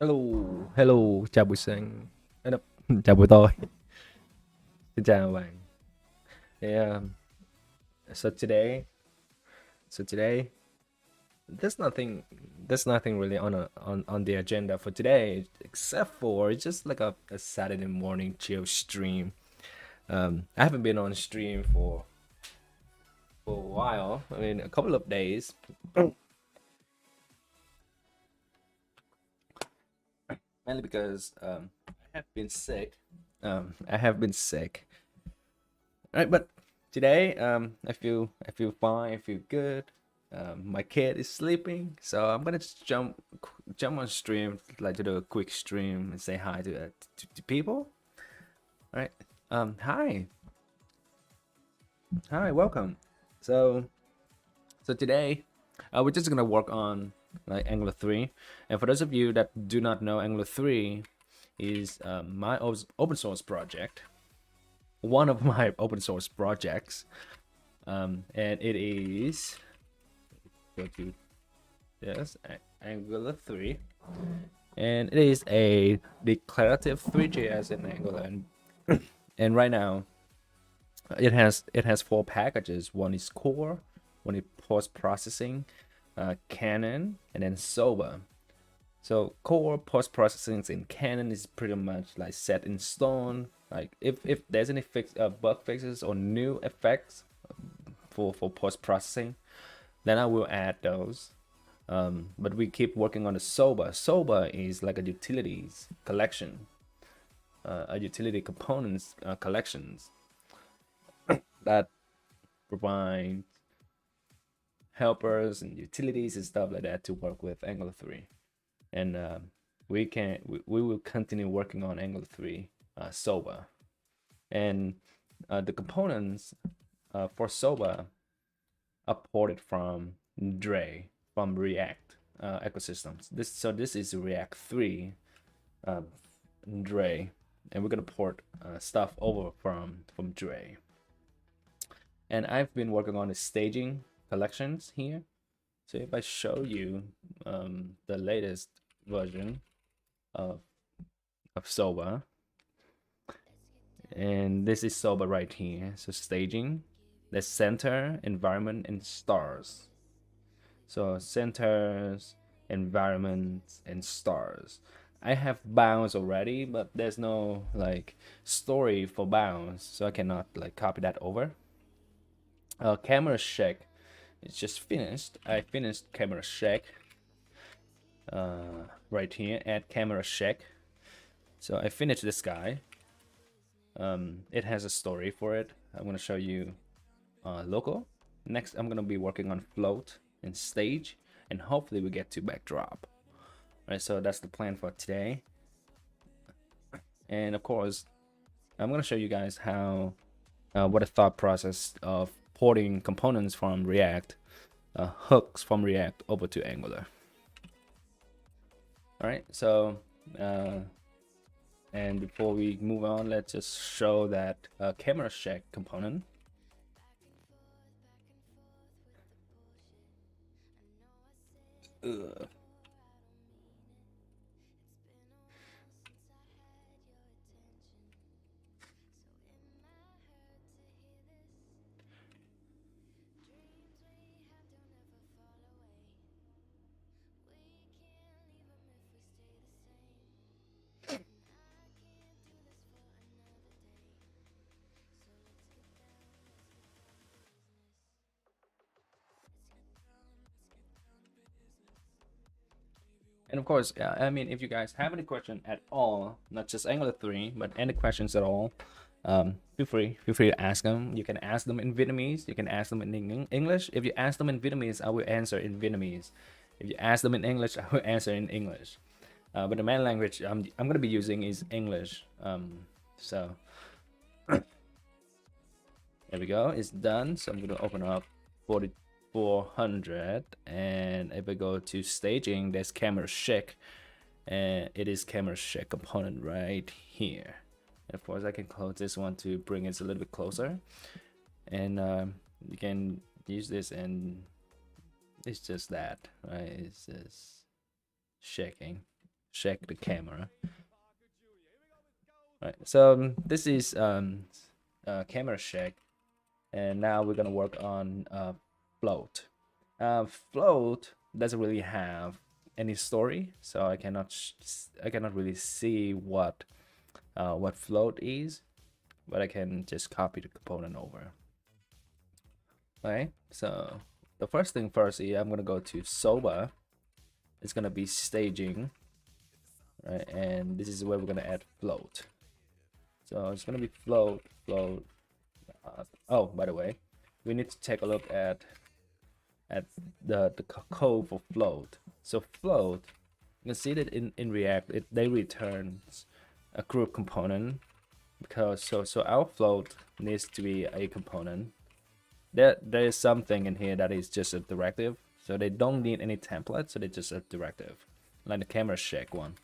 Hello, hello, chào buổi sáng. Đâu, chào buổi tối. Xin chào bạn. Thì, so today, so today, there's nothing, there's nothing really on the agenda for today, except for it's just like a Saturday morning chill stream. I haven't been on stream for a while. I mean, a couple of days, mainly because I have been sick. I have been sick. Right, but today I feel fine, I feel good. My kid is sleeping, so I'm gonna just jump on stream, like to do a quick stream and say hi to people. All right. Hi, hi, welcome. So so today, we're just gonna work on like Angular 3, and for those of you that do not know, Angular 3 is my open source project, one of my open source projects, and it is go to yes Angular 3, and it is a declarative 3JS in Angular, and right now it has four packages. One is core, one is post processing, canon, and then soba. So core, post processing in canon is pretty much like set in stone. Like if there's any bug fixes or new effects for post processing, then I will add those. But we keep working on the Soba. Soba is like a utilities collection, a utility components collections that provide helpers and utilities and stuff like that to work with Angular 3. And we will continue working on Angular 3 Soba. And the components for Soba are ported from Dre, from React ecosystems. This is React 3 Dre, and we're gonna port stuff over from Dre. And I've been working on the staging collections here. So if I show you the latest version of Soba, and this is Soba right here. So staging, the center, environment, and stars. So centers, environments, and stars. I have bounds already, but there's no like story for bounds, so I cannot like copy that over. Camera check, it's just finished. I finished camera check. Right here, add camera check. So I finished this guy. It has a story for it. I'm gonna show you local. Next, I'm gonna be working on float and stage, and hopefully we get to backdrop. All right, so that's the plan for today. And of course, I'm gonna show you guys how what a thought process of porting components from React, hooks from React over to Angular. All right, so and before we move on, let's just show that camera check component. Ugh. And of course, I mean, if you guys have any question at all, not just Angular 3, but any questions at all, feel free to ask them. You can ask them in Vietnamese. You can ask them in English. If you ask them in Vietnamese, I will answer in Vietnamese. If you ask them in English, I will answer in English. But the main language I'm gonna be using is English. So there we go. It's done. So I'm gonna open up 4400, and if I go to staging, there's camera check, and it is camera check component right here. And of course, I can close this one to bring it a little bit closer, and you can use this, and it's just that, right? It's just checking check the camera. Right, so this is camera check, and now we're gonna work on float. Float doesn't really have any story, so I cannot really see what float is, but I can just copy the component over. Okay, so the first thing first is I'm gonna go to Soba. It's gonna be staging, right? And this is where we're gonna add float. So it's gonna be float. Oh, by the way, we need to take a look at the code for float. So float, you can see that in React they returns a group component, because so our float needs to be a component. There is something in here that is just a directive, so they don't need any template, so they just a directive, like the camera check one.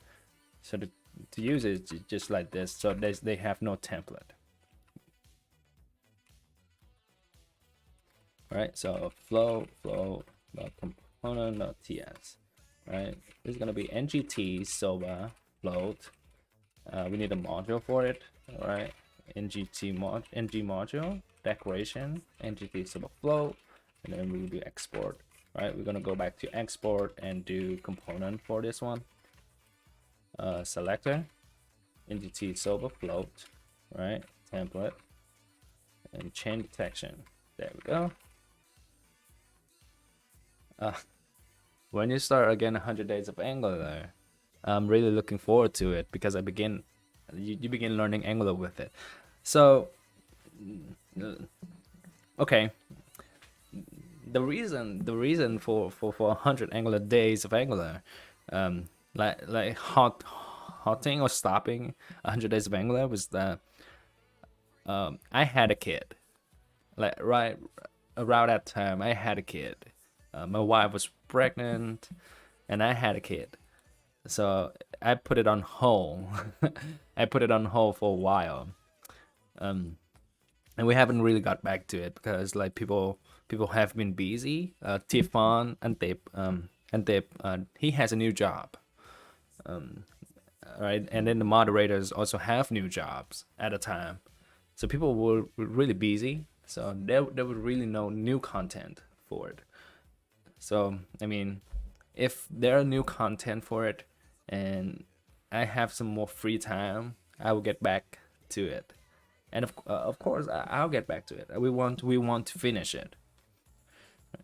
So to use it just like this, so they have no template. Right, so float component.ts. Right, this is gonna be NGT Soba float. We need a module for it. All right, ng module declaration NGT Soba float, and then we will do export. Right, we're gonna go back to export and do component for this one. Selector NGT Soba float, right, template, and chain detection. There we go. When you start again 100 days of Angular, I'm really looking forward to it, because you begin learning Angular with it. So okay, the reason for 100 Angular days of Angular, like halting or stopping 100 days of Angular, was that I had a kid. Like right around that time, I had a kid. My wife was pregnant, and I had a kid, so I put it on hold. I put it on hold for a while, and we haven't really got back to it, because like people have been busy. Tifan and he has a new job, right, and then the moderators also have new jobs at a time, so people were really busy. So there was really no new content for it. So I mean, if there are new content for it and I have some more free time, I will get back to it. And of course, I'll get back to it. We want to finish it.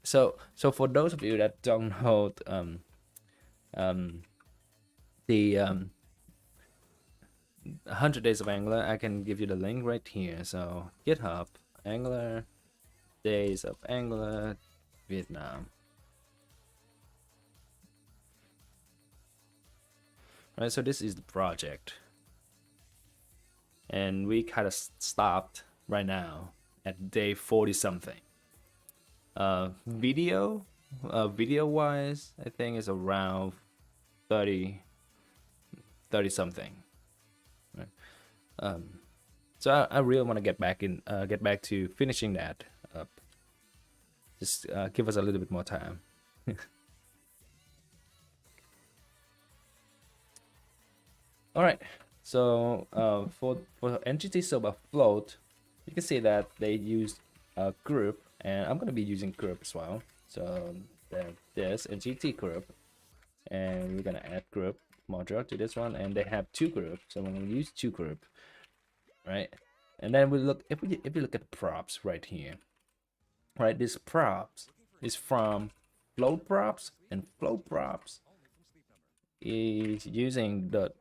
So for those of you that don't know the 100 days of Angular, I can give you the link right here. So GitHub Angular days of Angular Vietnam. Right, so this is the project, and we kind of stopped right now at day 40 something. Video wise, I think is around 30 something. Right? So I really want to get back to finishing that up. Just give us a little bit more time. All right, so for NGT Soba float, you can see that they used a group, and I'm gonna be using group as well. So there's NGT group, and we're gonna add group module to this one, and they have two groups, so we're gonna use two group, right? And then we look, if you look at the props right here, right? This props is from float props, and float props is using the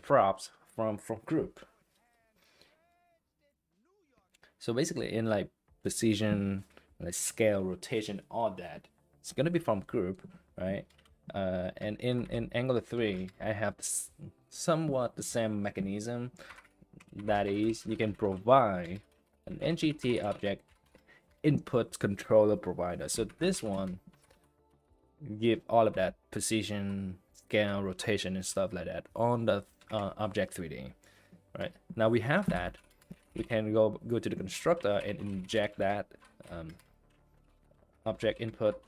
props from group. So basically, in like precision, like scale, rotation, all that, it's gonna be from group, right? And in Angular 3, I have somewhat the same mechanism. That is, you can provide an NGT object input controller provider. So this one give all of that precision, scale, rotation, and stuff like that on the object 3D. Right, now we have that. We can go to the constructor and inject that object input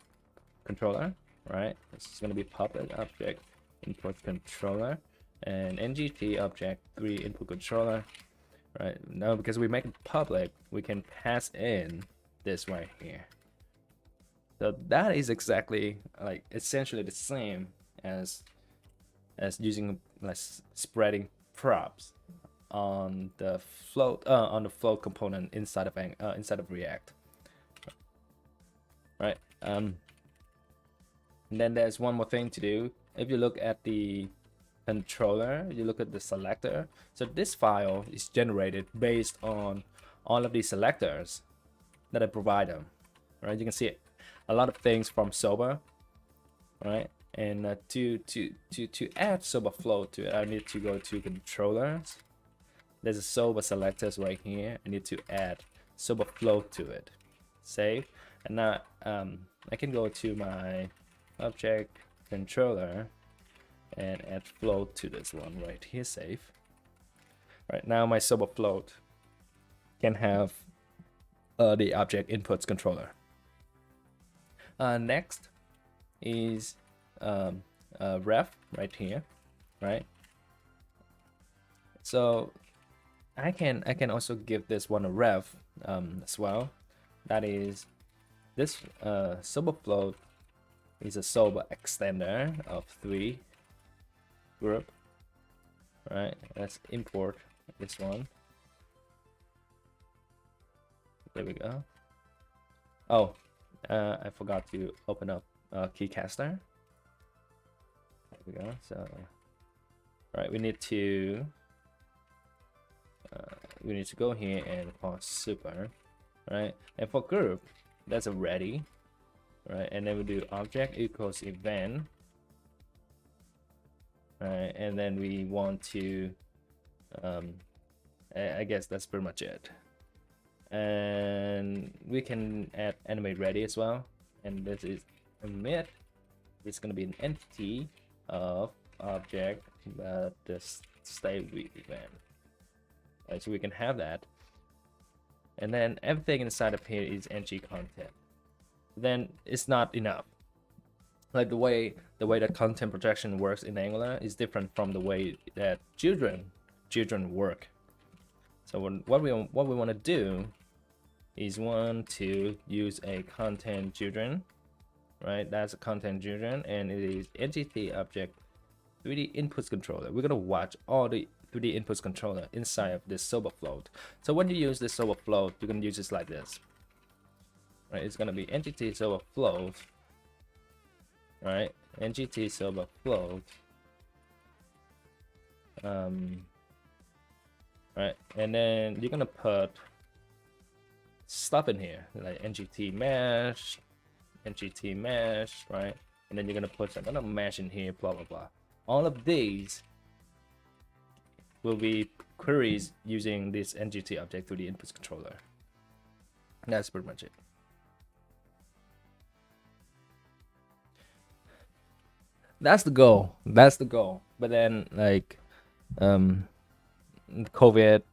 controller. Right, it's going to be public object input controller, and NGT object 3 input controller. Right now, because we make it public, we can pass in this right here. So that is exactly like essentially the same as using like spreading props on the float component inside of React, right? And then there's one more thing to do. If you look at the controller, you look at the selector. So this file is generated based on all of these selectors that I provide them, right? You can see a lot of things from Soba, right? And to add Soba float to it, I need to go to controllers. There's a Soba selectors right here. I need to add Soba float to it. Save, and now I can go to my object controller and add float to this one right here. Save. Right now, my Soba float can have the object inputs controller. Next is ref right here, right? So I can also give this one a ref as well. That is, this Soba float is a Soba extender of 3 group, right? Let's import this one. There we go. Oh, I forgot to open up Keycaster. There we go. So, all right, we need to go here and call super, right? And for group, that's a ready, right? And then we do object equals event, right? And then we want to, I guess that's pretty much it. And we can add animate ready as well. And this is emit. It's going to be an entity of object the state with event. Right, so we can have that. And then everything inside of here is ng content. Then it's not enough. Like the way that content projection works in Angular is different from the way that children work. So what we want to do is want to use a content children, right? That's a content children, and it is entity object 3D inputs controller. We're gonna watch all the 3D inputs controller inside of this Soba float. So when you use this Soba float, you're gonna use this like this, right? It's gonna be entity Soba float, right? Entity Soba float, right? And then you're gonna put stuff in here like ngT mesh, right? And then you're gonna put another mesh in here, blah blah blah. All of these will be queries using this ngT object through the inputs controller. That's pretty much it. That's the goal. But then like COVID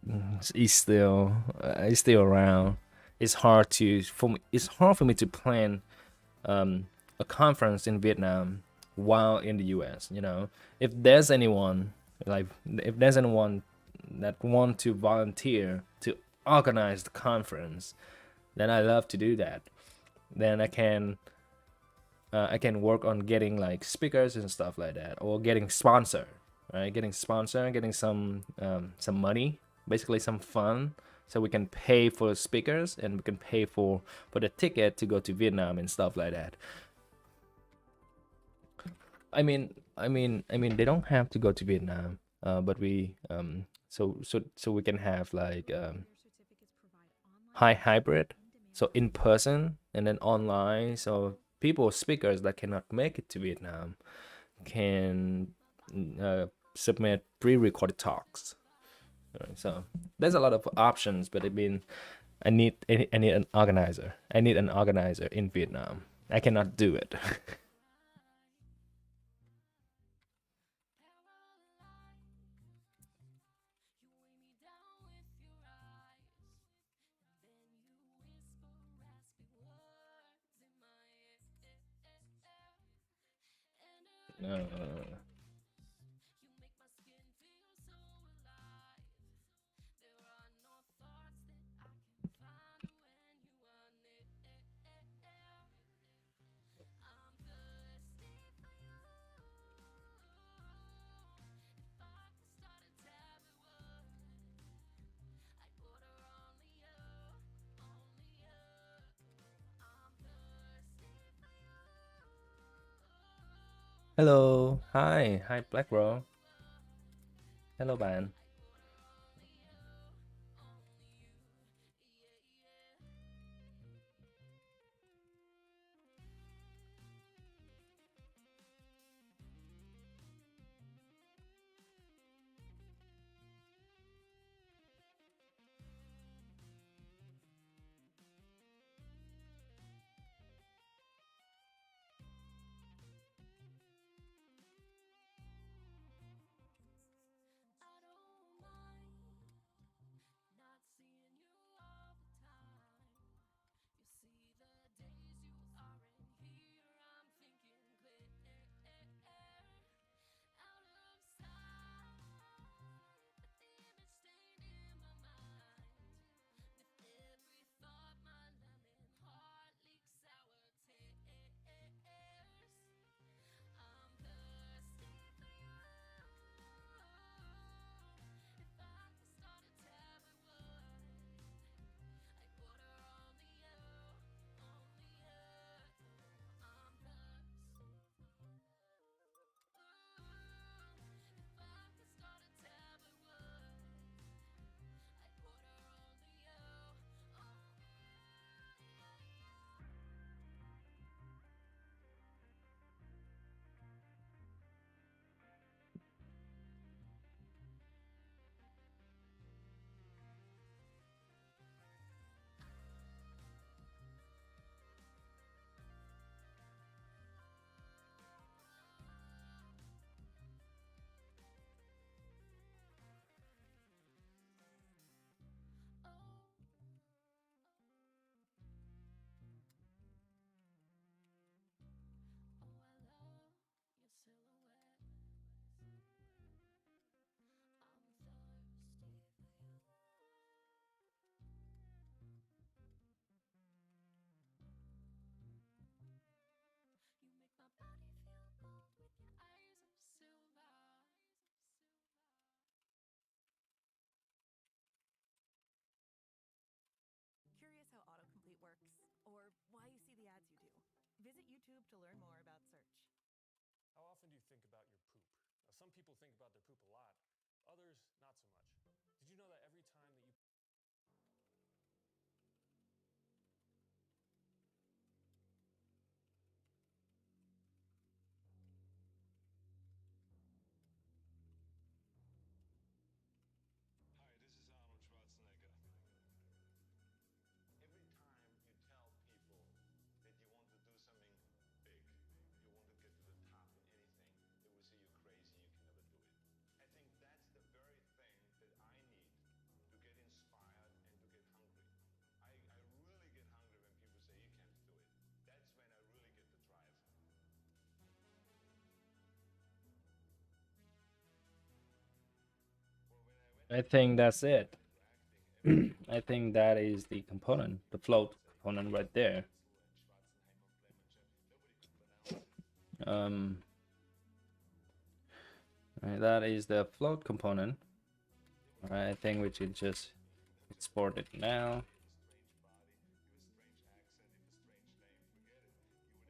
is still around. It's hard for me to plan a conference in Vietnam while in the US. You know, if there's anyone that want to volunteer to organize the conference, then I love to do that. Then I can work on getting like speakers and stuff like that, or getting sponsored, right? Getting some money, basically some fun, so we can pay for speakers and we can pay for the ticket to go to Vietnam and stuff like that. I mean, they don't have to go to Vietnam, but we so we can have like hybrid, so in person and then online. So speakers that cannot make it to Vietnam can submit pre-recorded talks. Right, so there's a lot of options, but I mean, I need an organizer. I need an organizer in Vietnam. I cannot do it. Hello, hi Black Bro. Hello bạn. Curious how autocomplete works? Or why you see the ads you do? Visit YouTube to learn more about search. How often do you think about your poop? Now, some people think about their poop a lot, others not so much. Did you know that every time that you Hi, this is Arnold Schwarzenegger. Every time you tell people that you want to do something big, you want to get to the top in anything, they will say you're crazy, you can never do it. I think that's the very thing that I need to get inspired and to get hungry. I really get hungry when people say you can't do it. That's when I really get the drive. Well, when I went I to think college that's and I it. got into acting, everybody I told me think that that I is was the crazy. component, the They float would say component right there. Gretzl and Schwarzenheimer and Blemencher, nobody could pronounce it. Um, right, that is the float component. Right, I think we should just export it now.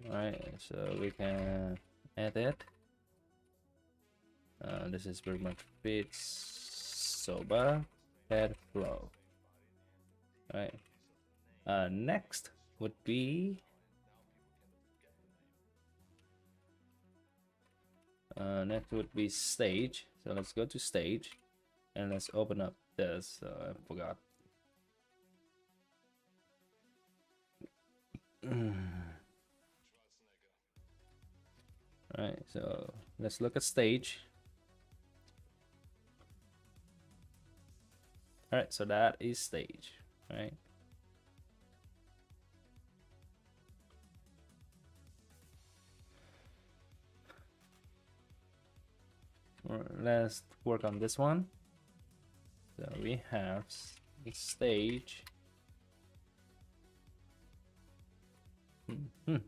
Right, so we can edit. This is pretty much fits soba head flow. Right. Next would be stage. So let's go to stage and let's open up this. I forgot. All right, so let's look at stage. All right, so that is stage. All right. Let's work on this one. So we have stage.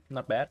Not bad.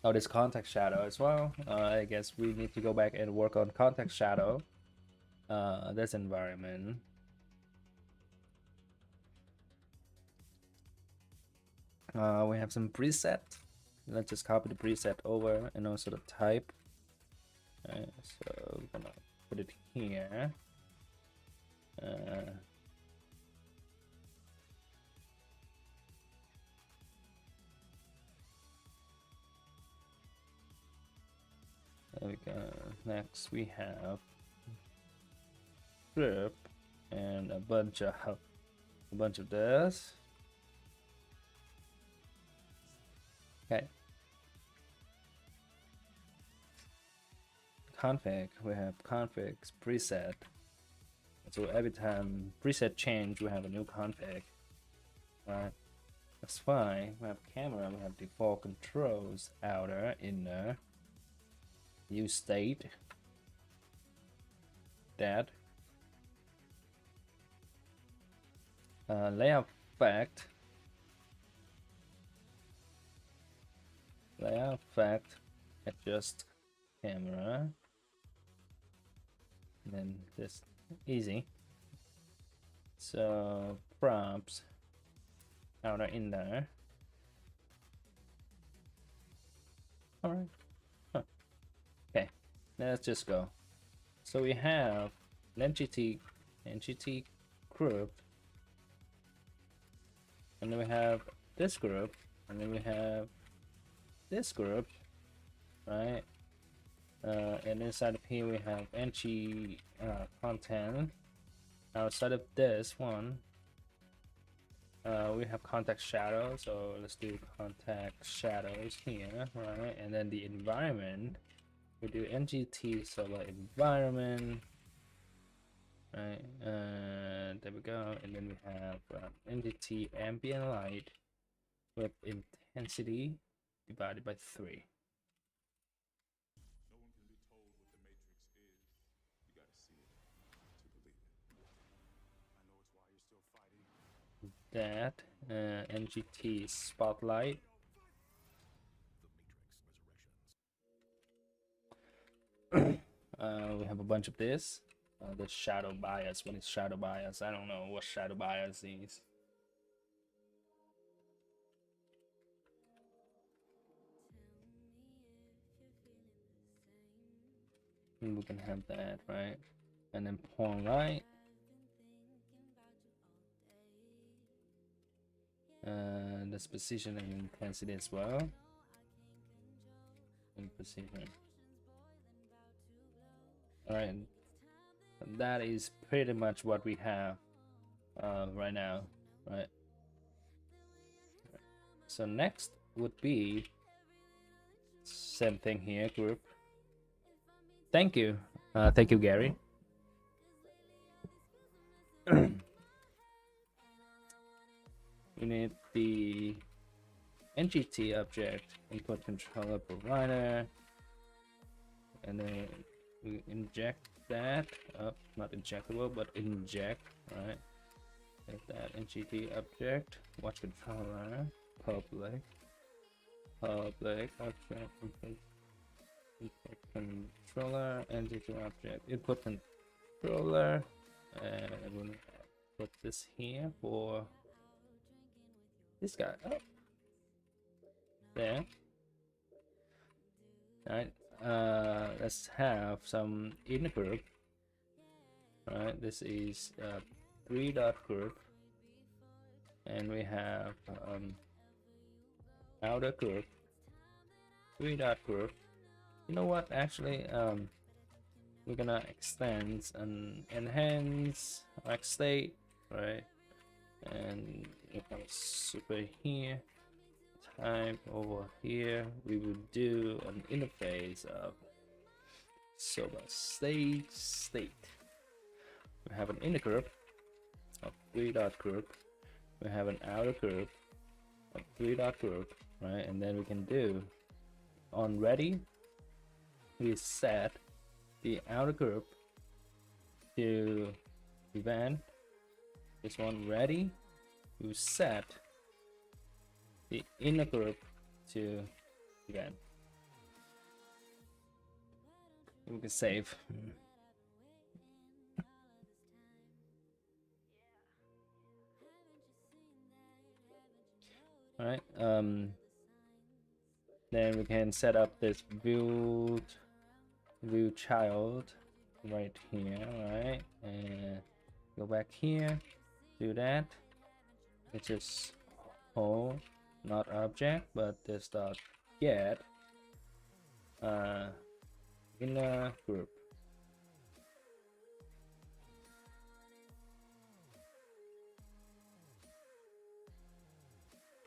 Oh, this context shadow as well. I guess we need to go back and work on context shadow. This environment. We have some preset. Let's just copy the preset over and also the type. So we're gonna put it here. There we go. Next we have script and a bunch of this. Okay. Config. We have configs preset. So every time preset change, we have a new config. Right. That's fine. We have camera. We have default controls, outer, inner. Use state. That. Layout fact. Layout fact. Adjust camera. And then this easy. So props. Outer, inner. All right. Huh. Okay. Let's just go. So we have entity group, and then we have this group, and then we have this group, right? And inside of here we have entry content. Outside of this one, we have context shadow. So let's do context shadows here, right? And then the environment. We do NGT Soba environment, right? There we go. And then we have NGT ambient light with intensity divided by 3. No one can be told what the Matrix is. You gotta see it to believe it. I know it's why you're still fighting. That NGT spotlight. We have a bunch of this. The shadow bias. What is shadow bias? I don't know what shadow bias is. We can have that, right? And then point right. This position and intensity as well. And position. Alright. That is pretty much what we have right now, right? So next would be same thing here, group. Thank you. Thank you, Gary. We need the NGT object, input controller provider, and then we inject that. Not injectable, but inject, right? Get that NGT object, watch controller, public object, input controller, NGT object, input controller, and we'll put this here for this guy. Oh. There. Alright. Let's have some inner group. Alright, this is 3-dot group. And we have outer group. 3-dot group. You know what? Actually, we're gonna extend and enhance like state, right? And if I'm super here, type over here, we will do an interface of Soba state. We have an inner group of 3-dot group. We have an outer group of 3-dot group, right? And then we can do on ready. We set the outer group to event. This one ready. We set the inner group to event. We can save. All right. Then we can set up this view child right here, right? And go back here, do that. It's just whole, not object, but this dot get inner group.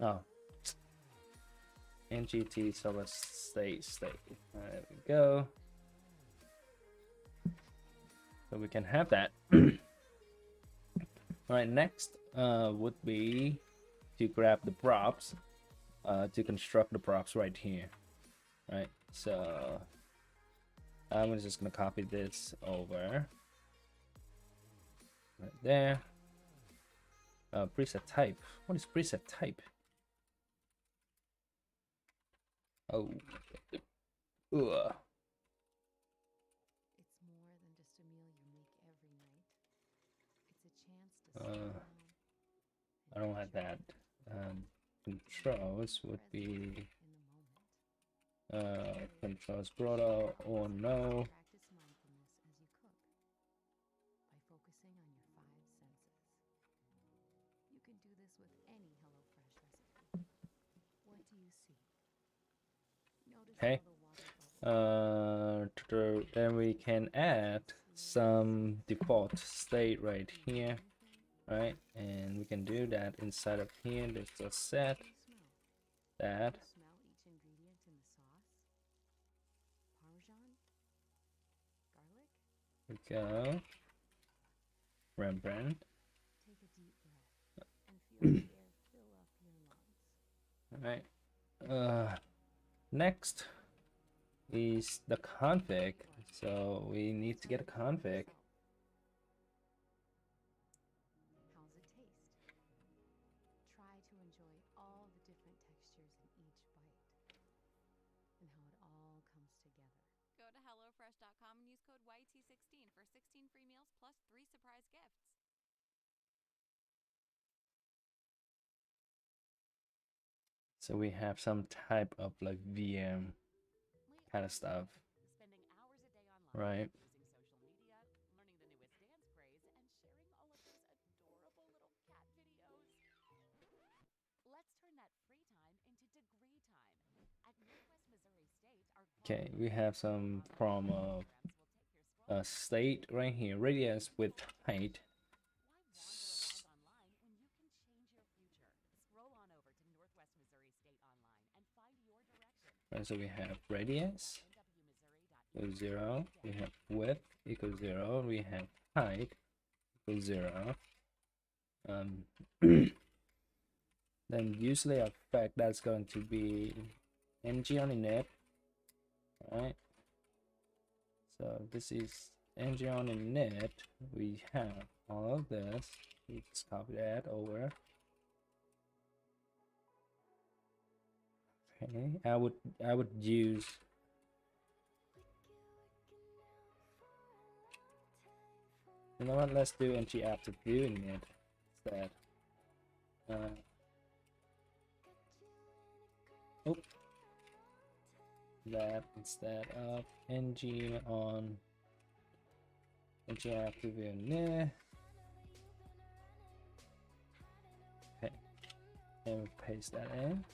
Oh, NGT Soba state. There we go. So we can have that. All right, next would be to grab the props to construct the props right here. Right, so I'm just gonna copy this over right there. Preset type. What is preset type? Oh, ugh. It's more than just a meal you make every night. It's a chance to slow down. I don't like that. Controls would be In the moment. controls broader or no. Practice mindfulness as you cook by focusing on your 5 senses. You can do this with any HelloFresh recipe. What do you see? Notice Okay. how the water bubbles. Then we can add some default state right here, right? And we can do that inside of here. There's a set that. Smell each ingredient in the sauce. Parmesan, garlic. We go. Rembrandt. Take a deep breath and feel the air fill up your lungs. All right. Next is the config. So we need to get a config. How's it taste? Try to enjoy all the different textures in each bite and how it all comes together. Go to HelloFresh.com and use code YT16 for 16 free meals plus 3 surprise gifts. So we have some type of like VM kind of stuff. Spending hours a day online, Right. using social media, learning the newest dance craze, and sharing all of those adorable little cat videos. Let's turn that free time into degree time. At Northwest Missouri State, our Okay, we have some from state right here, radius with height. Why wander the halls online when you can change your future? Scroll on over to Northwest Missouri State Online and find your direction. Right, so we have radius equals 0. We have width equals 0. We have height equals 0. Then usually effect that's going to be ng on init. Right. So this is ng on init. We have all of this. We just copy that over. Okay, I would use you know what, let's do ng after viewing it instead. That instead of ng on ng after viewing it. Okay, and we paste that in.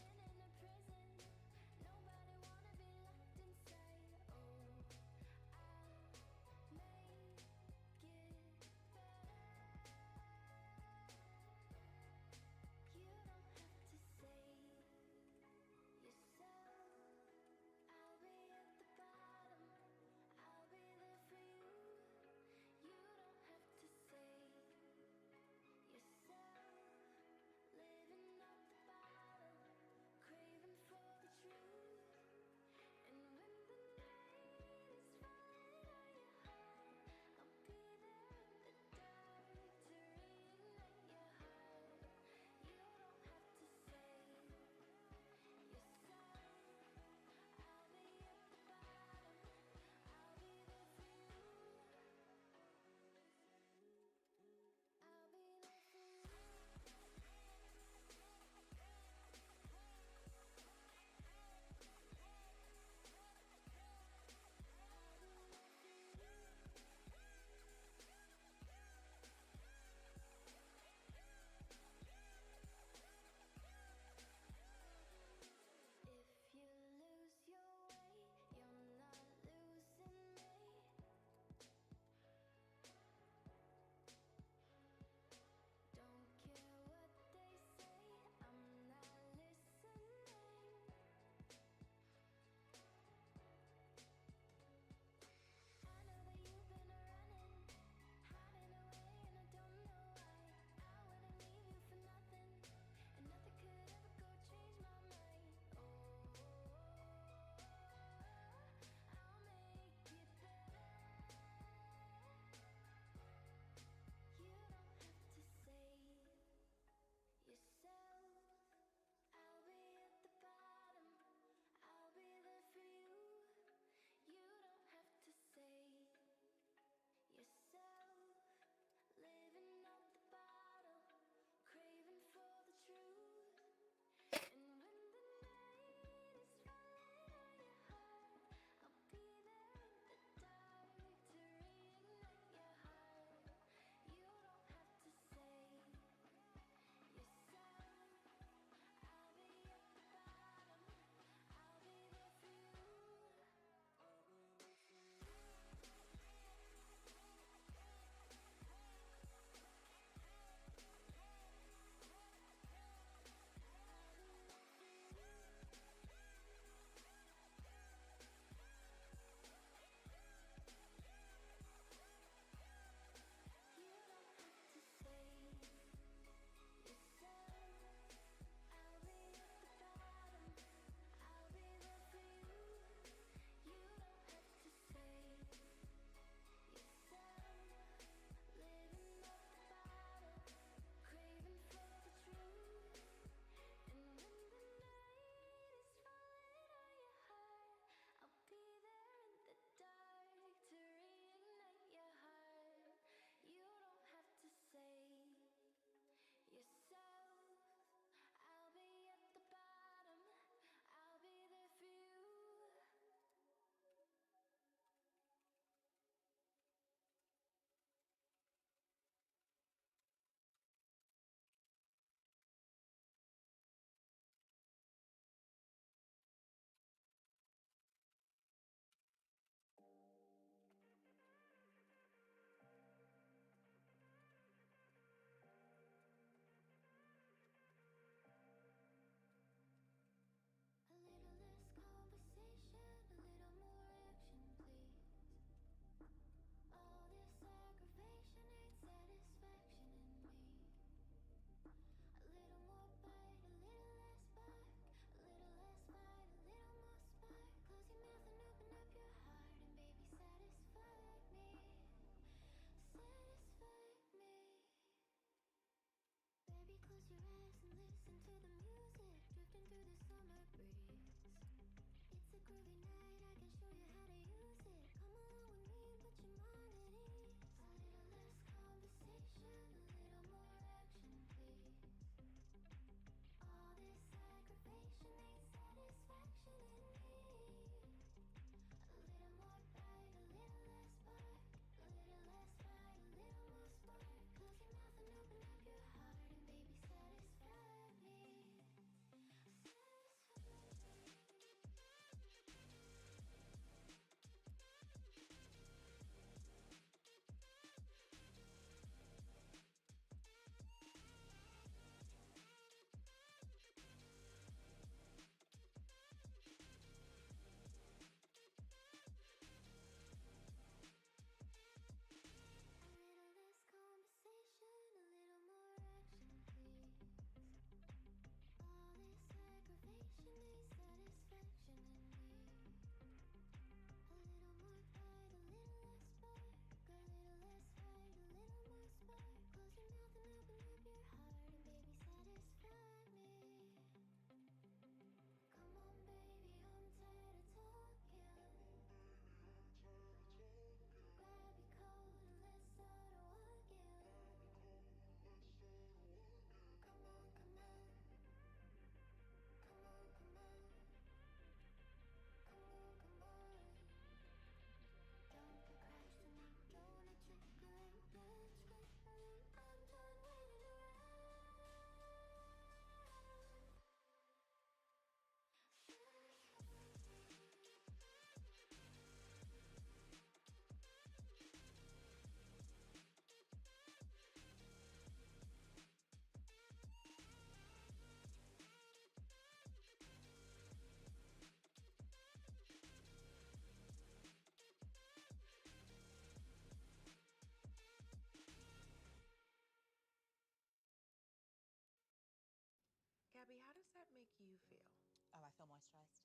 I feel moisturized.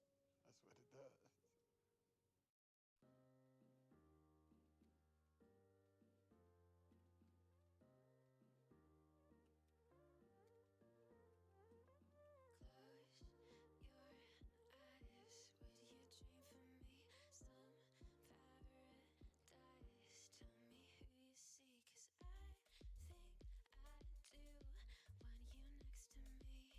That's what it does. Close your eyes. Would you dream for me? Some paradise. Tell me who you see, 'cause I think I do want you next to me.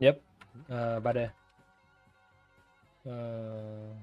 Yep. By the uh,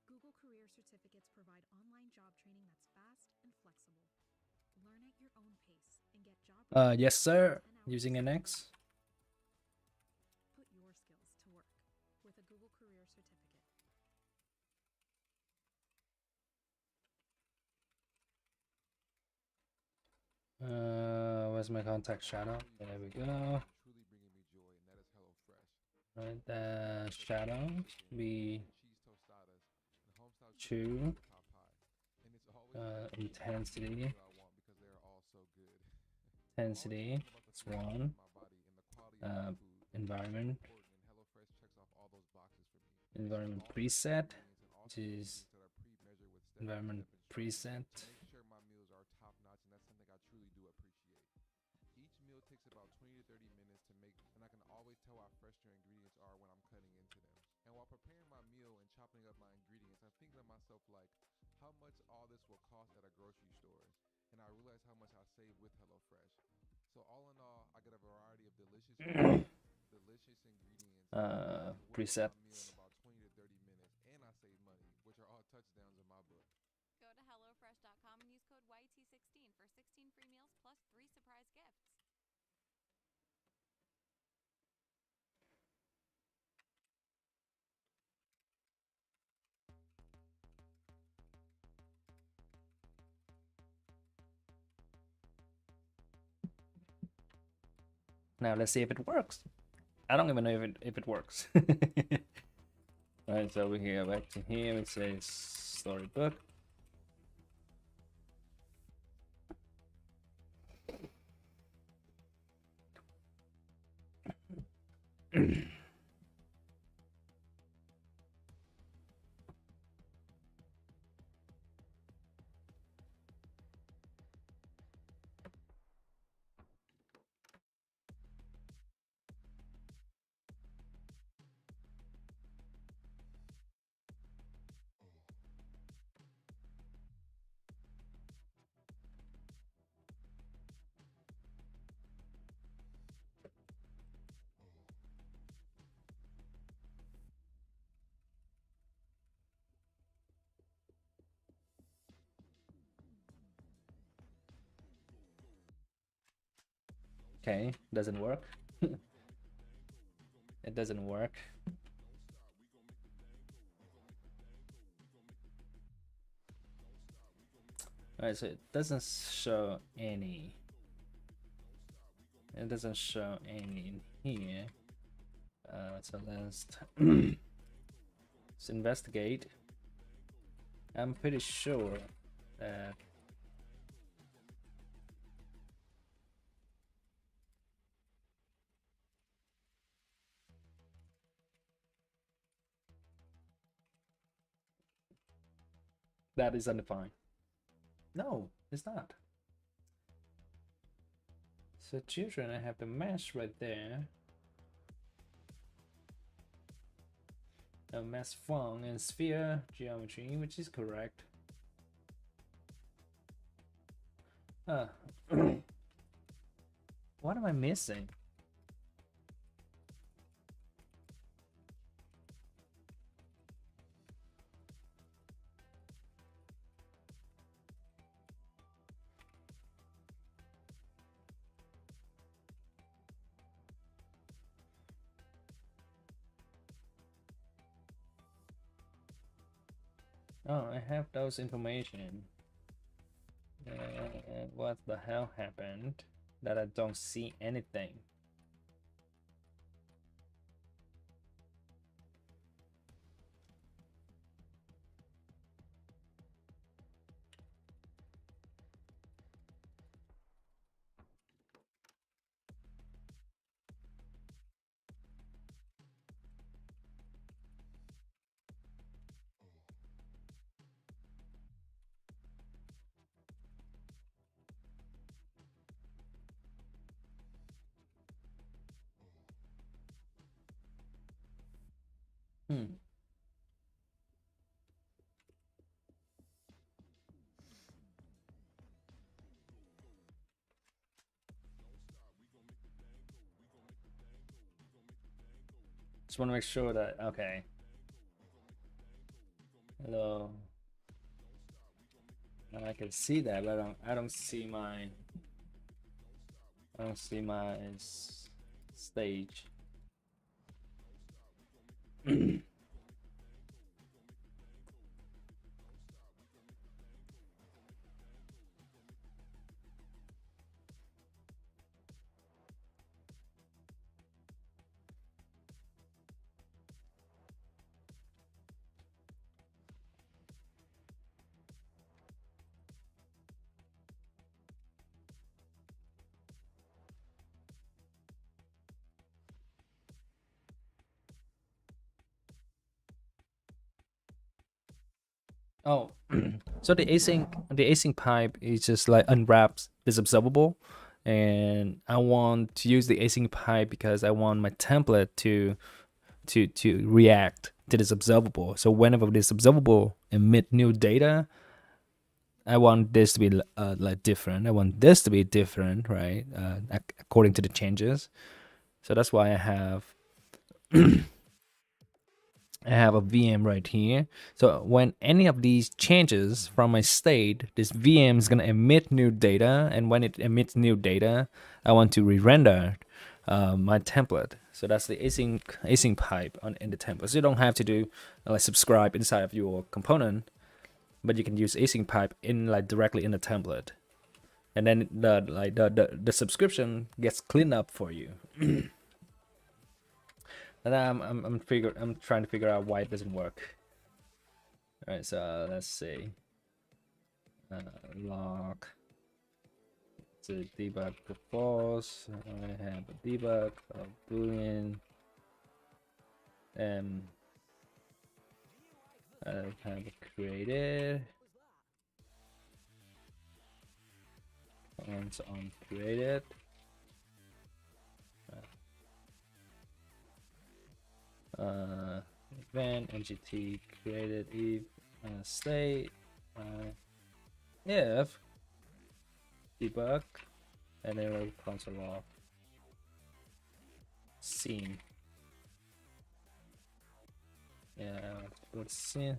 Google Career Certificates provide online job training that's fast and flexible. Learn at your own pace and get job yes, sir. 10 hours Using an X. Put your skills to work with a Google Career Certificate. Where's my contact shadow? There we go. Truly bringing me joy, and that is HelloFresh. Right, the shadow be Cheese tostadas and homestyle two. pot pie. And it's always Intensity. what I want because they are all so good. Intensity. It's one. My body and the quality of my food. Environment. Important, and HelloFresh checks off all those boxes for me. Environment preset, which is That are pre-measured with environment preset. make sure my meals are top notch, and that's something I truly do appreciate. Each meal takes about 20 to 30 minutes to make, and I can always tell how fresh their ingredients are when I'm cutting into them. And while preparing my meal and chopping up my ingredients, I'm thinking to myself, like, how much all this will cost at a grocery store. And I realize how much I save with HelloFresh. So all in all, I get a variety of delicious delicious ingredients Preset. meal in about 20 to 30 minutes, and I save money, which are all touchdowns in my book. Go to HelloFresh.com and use code YT16 for 16 free meals plus 3 surprise gifts. Now let's see if it works. I don't even know if it works. Alright, so over here, back to here, it says storybook. Okay, doesn't work. It doesn't work. Alright, so it doesn't show any. It doesn't show any in here. So let's investigate. I'm pretty sure that that is undefined. No, it's not. So children, I have the mesh right there. A mass fung and sphere geometry, which is correct. What am I missing? Oh, I have those information. What the hell happened? That I don't see anything. Hmm. Just want to make sure that okay. Hello. I can see that, but I don't see my stage. Oh, so the async pipe is just like unwraps this observable, and I want to use the async pipe because I want my template to react to this observable. So whenever this observable emit new data, I want this to be like different. I want this to be different, right? According to the changes. So that's why I have a VM right here. So when any of these changes from my state, this VM is gonna emit new data, and when it emits new data, I want to re-render my template. So that's the async pipe in the template. So you don't have to do like subscribe inside of your component, but you can use async pipe in like directly in the template, and then the subscription gets cleaned up for you. And I'm trying to figure out why it doesn't work. All right, so let's see. Log to debug the false. I have a debug of boolean. I have it created. Once on created. Event ngt created if state if debug, and then we'll console log scene. Yeah, let's see.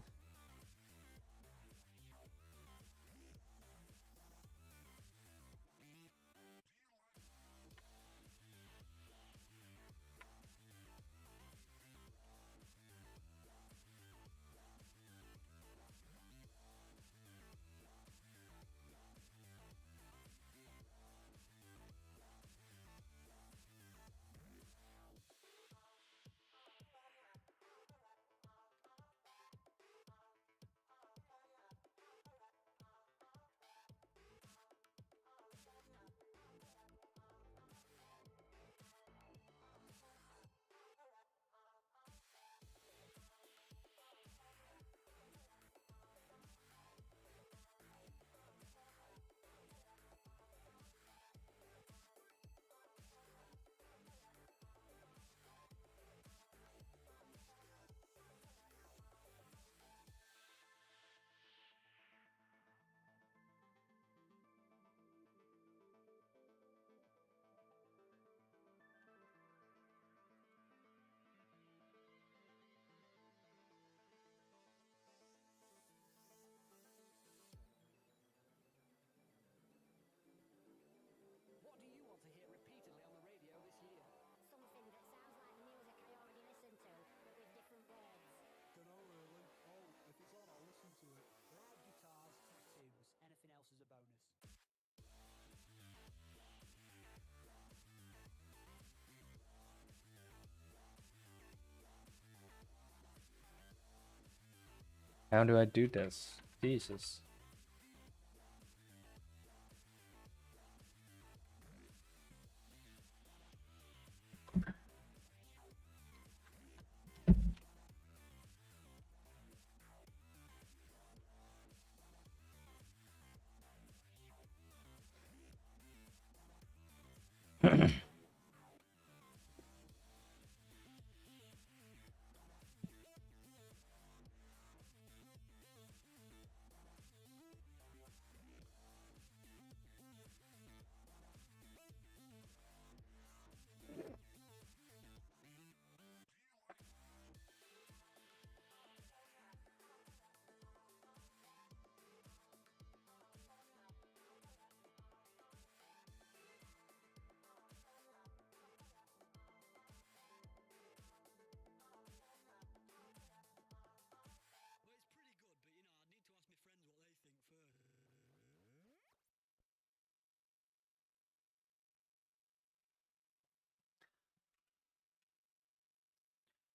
How do I do this? Jesus.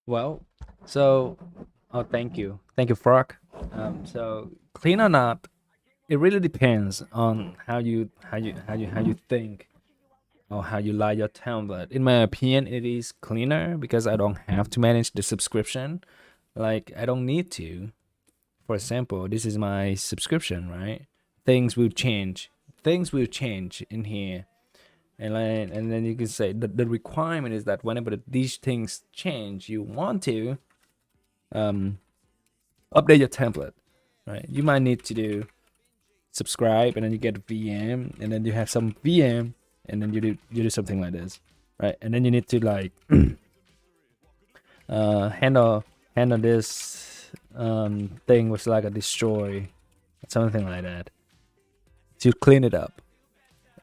Well, so oh, thank you, Frog. So clean or not, it really depends on how you think or how you like your template. In my opinion, it is cleaner because I don't have to manage the subscription. Like I don't need to. For example, this is my subscription, right? Things will change. Things will change in here. And then you can say the requirement is that whenever these things change, you want to um update your template, right? You might need to do subscribe, and then you get a VM, and then you have some VM, and then you do something like this, right? And then you need to like handle this thing with like a destroy, something like that, to clean it up.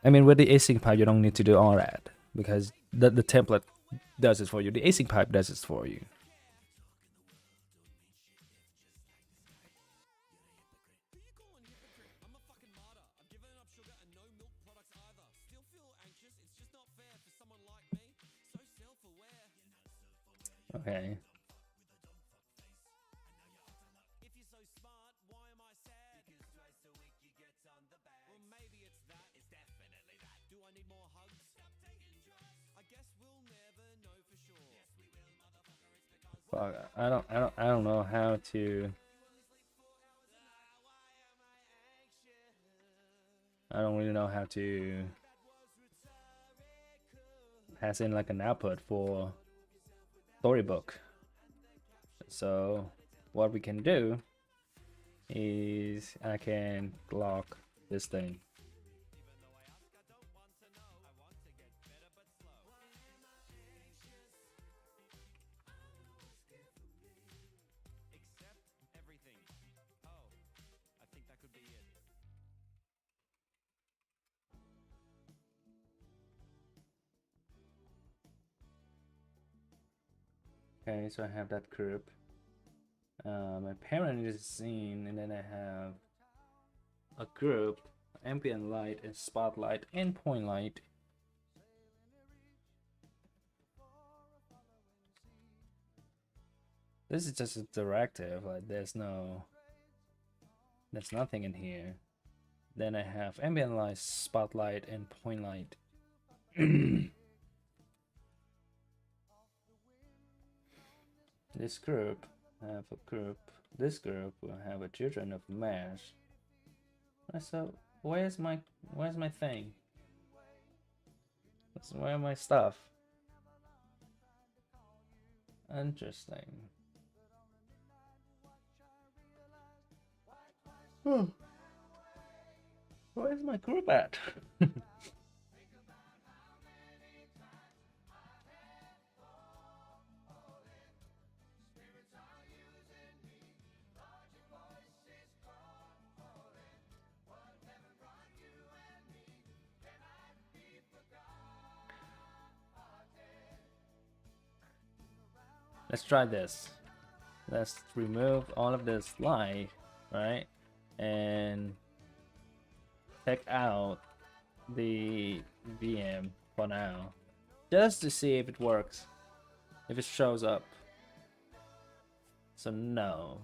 I mean, with the async pipe, you don't need to do all that because the template does it for you. The async pipe does it for you. Okay. Fuck, I don't know how to. I don't really know how to pass in like an output for storybook. So what we can do is I can lock this thing. Okay, so I have that group. My parent is seen, and then I have a group, ambient light and spotlight and point light. This is just a directive, like there's nothing in here. Then I have ambient light, spotlight, and point light. This group have a group. This group will have a children of mesh. So where's my thing? Where my stuff? Interesting. Where's my group at? Let's try this. Let's remove all of this light, right? And check out the VM for now, just to see if it works, if it shows up. So no.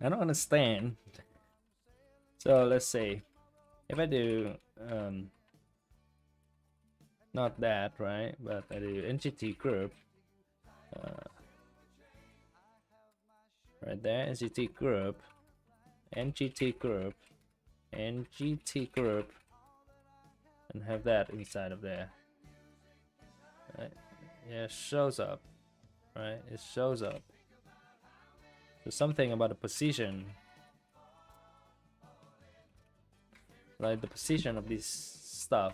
I don't understand. So let's see. If I do not that, right? But I do NGT group. Right there, NGT group, NGT group, NGT group, and have that inside of there. Right? Yeah, it shows up. Right? It shows up. There's something about the position, like the position of this stuff.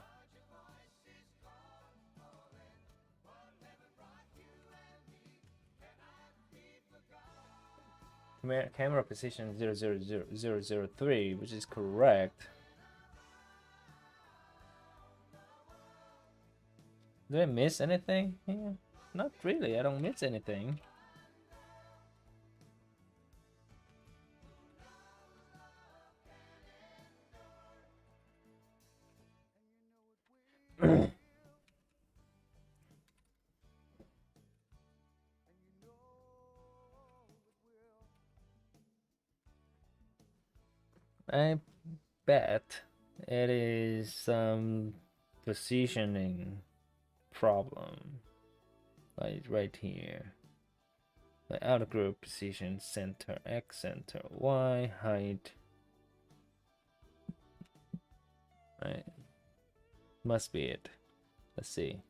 Camera position 000003, which is correct. Do I miss anything here? Not really, I don't miss anything. I bet it is some positioning problem, like right here. The outer group position, center X, center Y, height. Right, must be it. Let's see.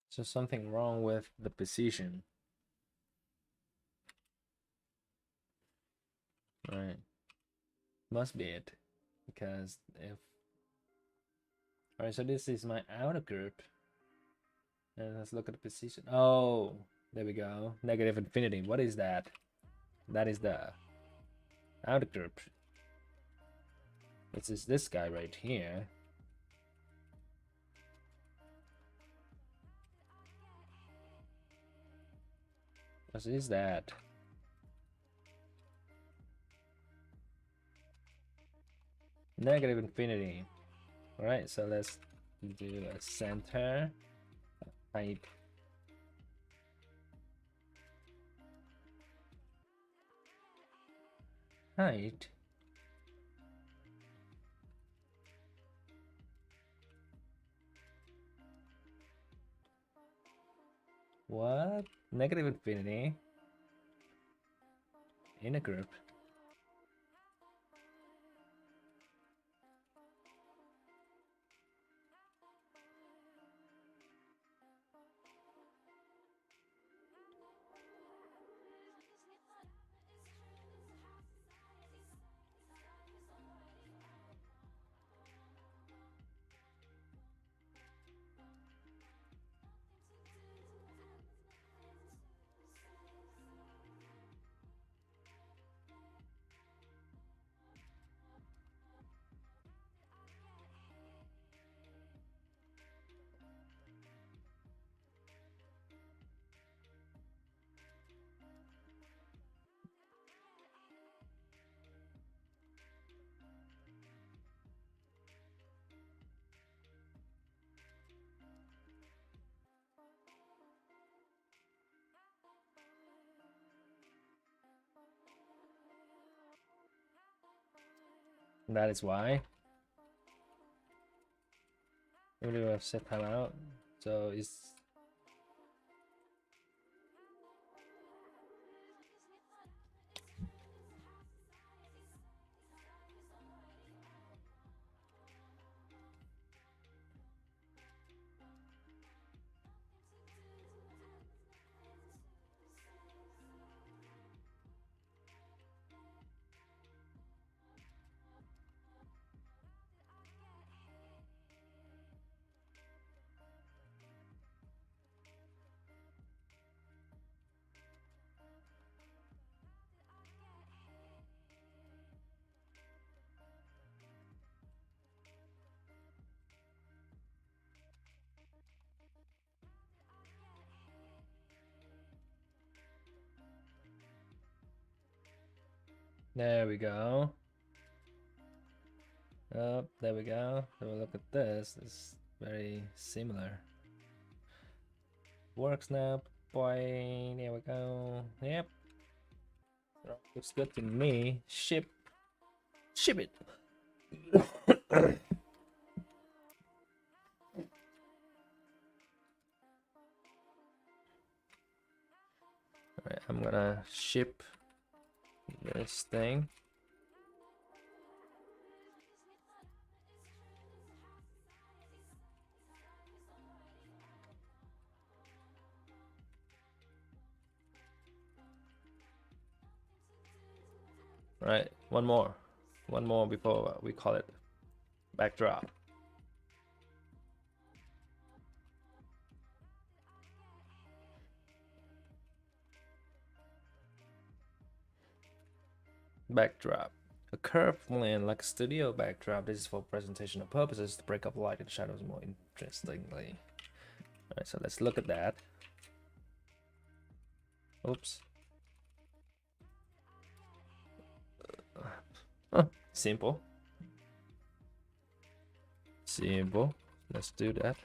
So something wrong with the position. Right. Must be it. Because if... Alright, so this is my outer group. And let's look at the position. Oh, there we go. Negative infinity. What is that? That is the outer group. This is this guy right here. What is that? Negative infinity. Alright, so let's do a center height. Height. What? Negative infinity in a group. That is why. Even if I've set timeout, so it's... There we go. Oh, there we go. So look at this. It's very similar. Works now. Boy, there we go. Yep. Looks good to me. Ship it. Alright, I'm gonna ship this thing. Right, one more before we call it backdrop. Backdrop. A curved plane like a studio backdrop. This is for presentational purposes to break up light and shadows more interestingly. Alright, so let's look at that. Oops. Simple. Simple. Let's do that.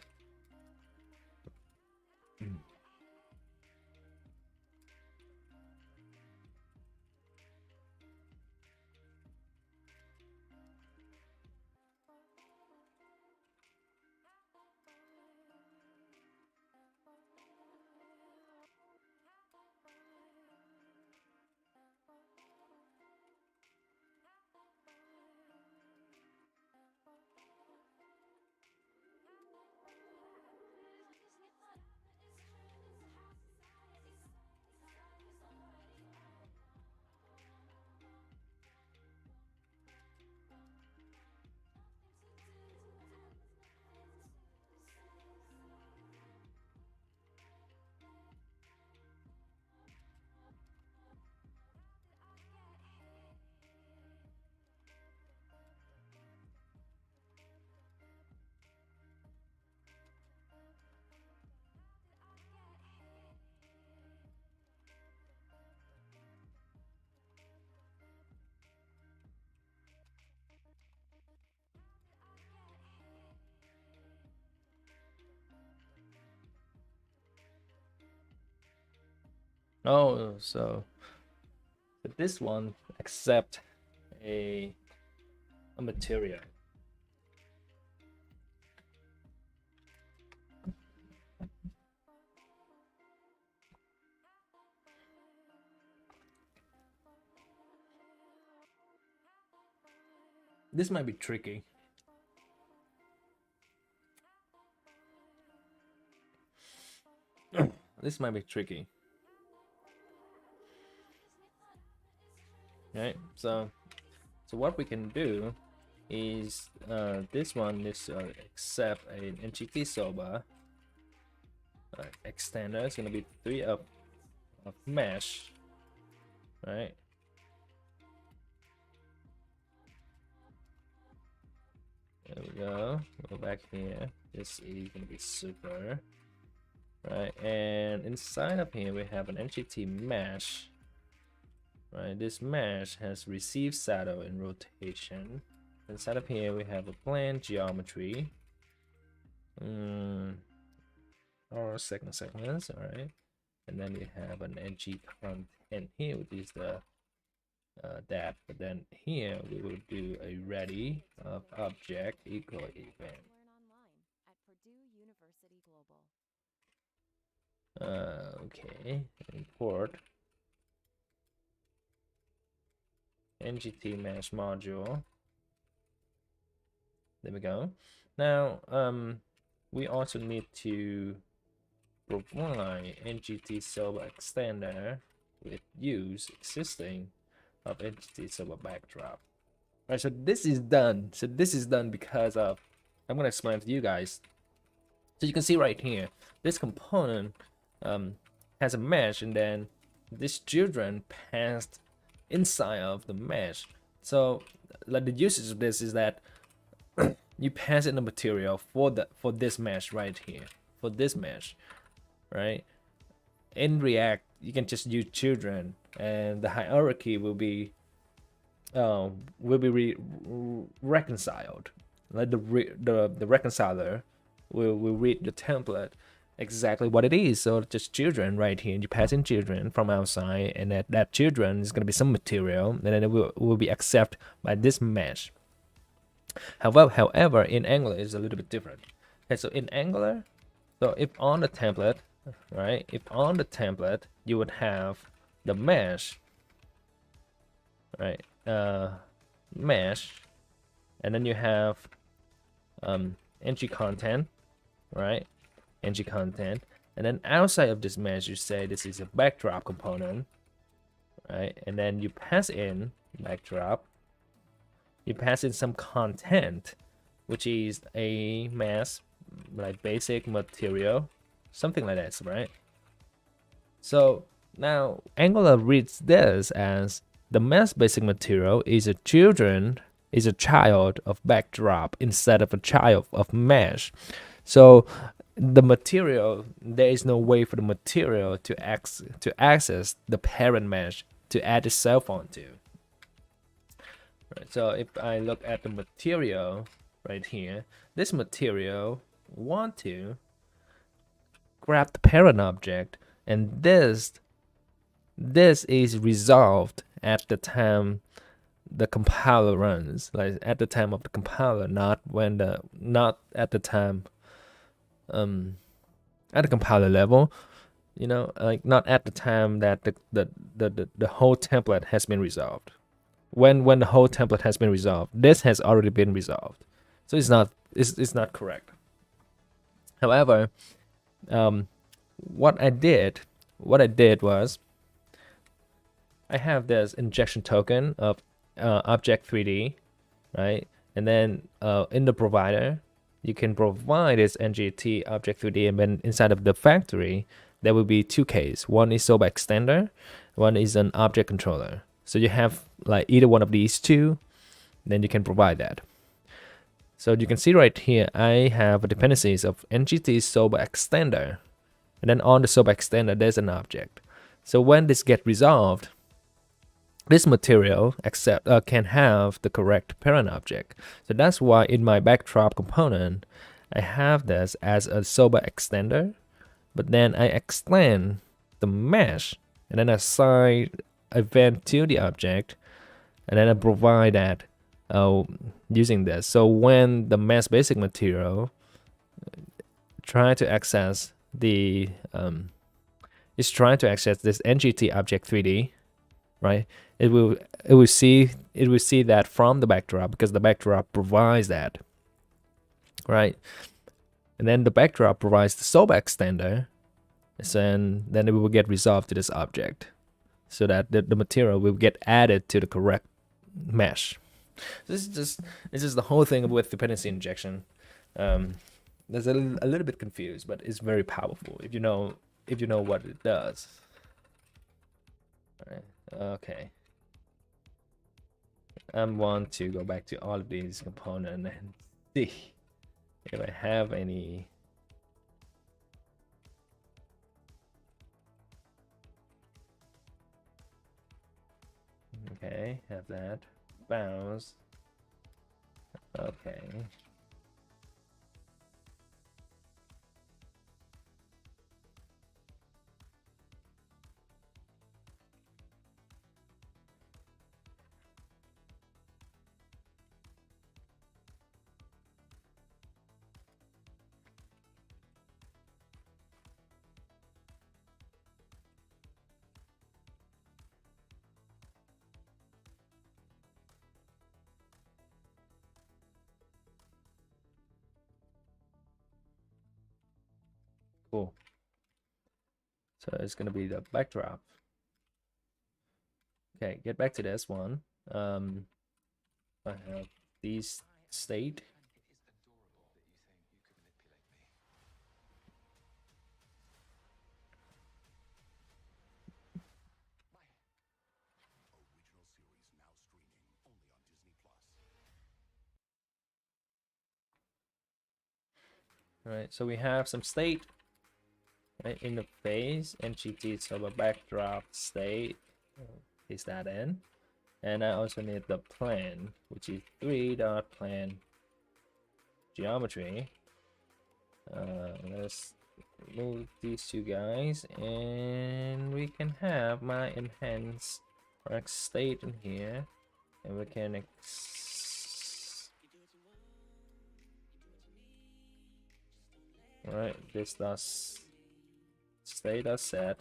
Oh, so this one accept a material. This might be tricky. This might be tricky. Right, so what we can do is this one is accept an NGT Soba extender. It's gonna be 3 of mesh, right? There we go. Go back here. This is gonna be super, right? And inside of here we have an NGT mesh. Right, this mesh has receive saddle and rotation. Inside of here we have a plane geometry. Or second segments, alright. And then we have an NG content here, which is the that. But then here we will do a ready of object equal event. Learn online at Purdue University Global. Okay, import NGT mesh module. There we go. Now we also need to provide NGT Soba extender with use existing of NGT Soba backdrop. Alright, so this is done. So this is done because of, I'm gonna explain to you guys. So you can see right here, this component has a mesh, and then this children passed inside of the mesh. So like the usage of this is that you pass in the material for this mesh right here, for this mesh, right? In React you can just use children, and the hierarchy will be will be reconciled. Like the reconciler will read the template exactly what it is. So just children right here. You pass in children from outside, and that children is gonna be some material, and then it will be accepted by this mesh. However, in Angular it's a little bit different. Okay, so in Angular, so if on the template, right? If on the template you would have the mesh, right? Mesh, and then you have ng content, right? Ng content, and then outside of this mesh, you say this is a backdrop component, right? And then you pass in backdrop. You pass in some content, which is a mass, like basic material, something like that, right? So now Angular reads this as the mass basic material is a child of backdrop instead of a child of mesh. So the material, there is no way for the material to access the parent mesh to add itself onto. Right, so if I look at the material right here, this material want to grab the parent object, and this is resolved at the time the compiler runs, like at the time of the compiler, not at the time at the compiler level, like not at the time that the whole template has been resolved. When the whole template has been resolved, this has already been resolved, so it's not correct. However, what I did was I have this injection token of object 3D, right? And then in the provider, you can provide this NGT object 3D, and then inside of the factory, there will be two cases. One is Soba extender, one is an object controller. So you have like either one of these two, then you can provide that. So you can see right here, I have dependencies of NGT Soba extender, and then on the Soba extender, there's an object. So when this gets resolved, this material can have the correct parent object. So that's why in my backdrop component, I have this as a Soba extender, but then I extend the mesh, and then assign event to the object, and then I provide that using this. So when the mass basic material try to access the is trying to access this NGT object 3D, right? It will see that from the backdrop, because the backdrop provides that, right? And then the backdrop provides the Soba extender, and then it will get resolved to this object, so that the material will get added to the correct mesh. This is the whole thing with dependency injection. There's a little bit confused, but it's very powerful if you know what it does. All right. Okay. I want to go back to all of these components and see if I have any. Okay, have that. Bounce. Okay. Cool. So it's gonna be the backdrop. Okay, get back to this one. I have these state. All right, so we have some state, right, in the phase, NGT Soba backdrop state. Is that in? And I also need the plan, which is 3.plan geometry. Let's move these two guys, and we can have my enhance rect state in here, and we can right, this does state does set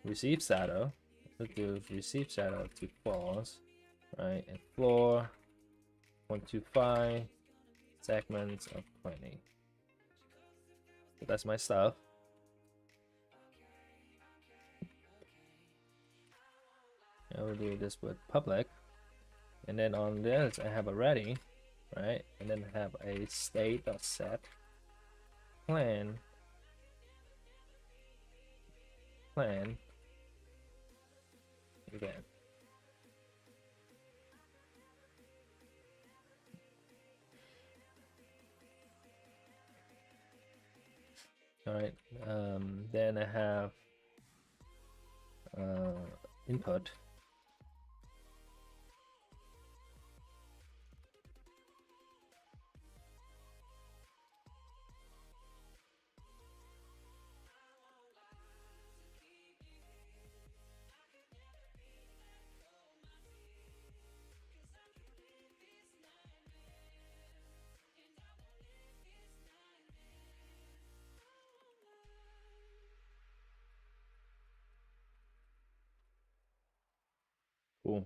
receive shadow. Let's do receive shadow to false, right? And floor 125 segments of 20. So that's my stuff. I will do this with public, and then on this I have a ready, right? And then have a state.set plan again. All right. Then I have input. Cool.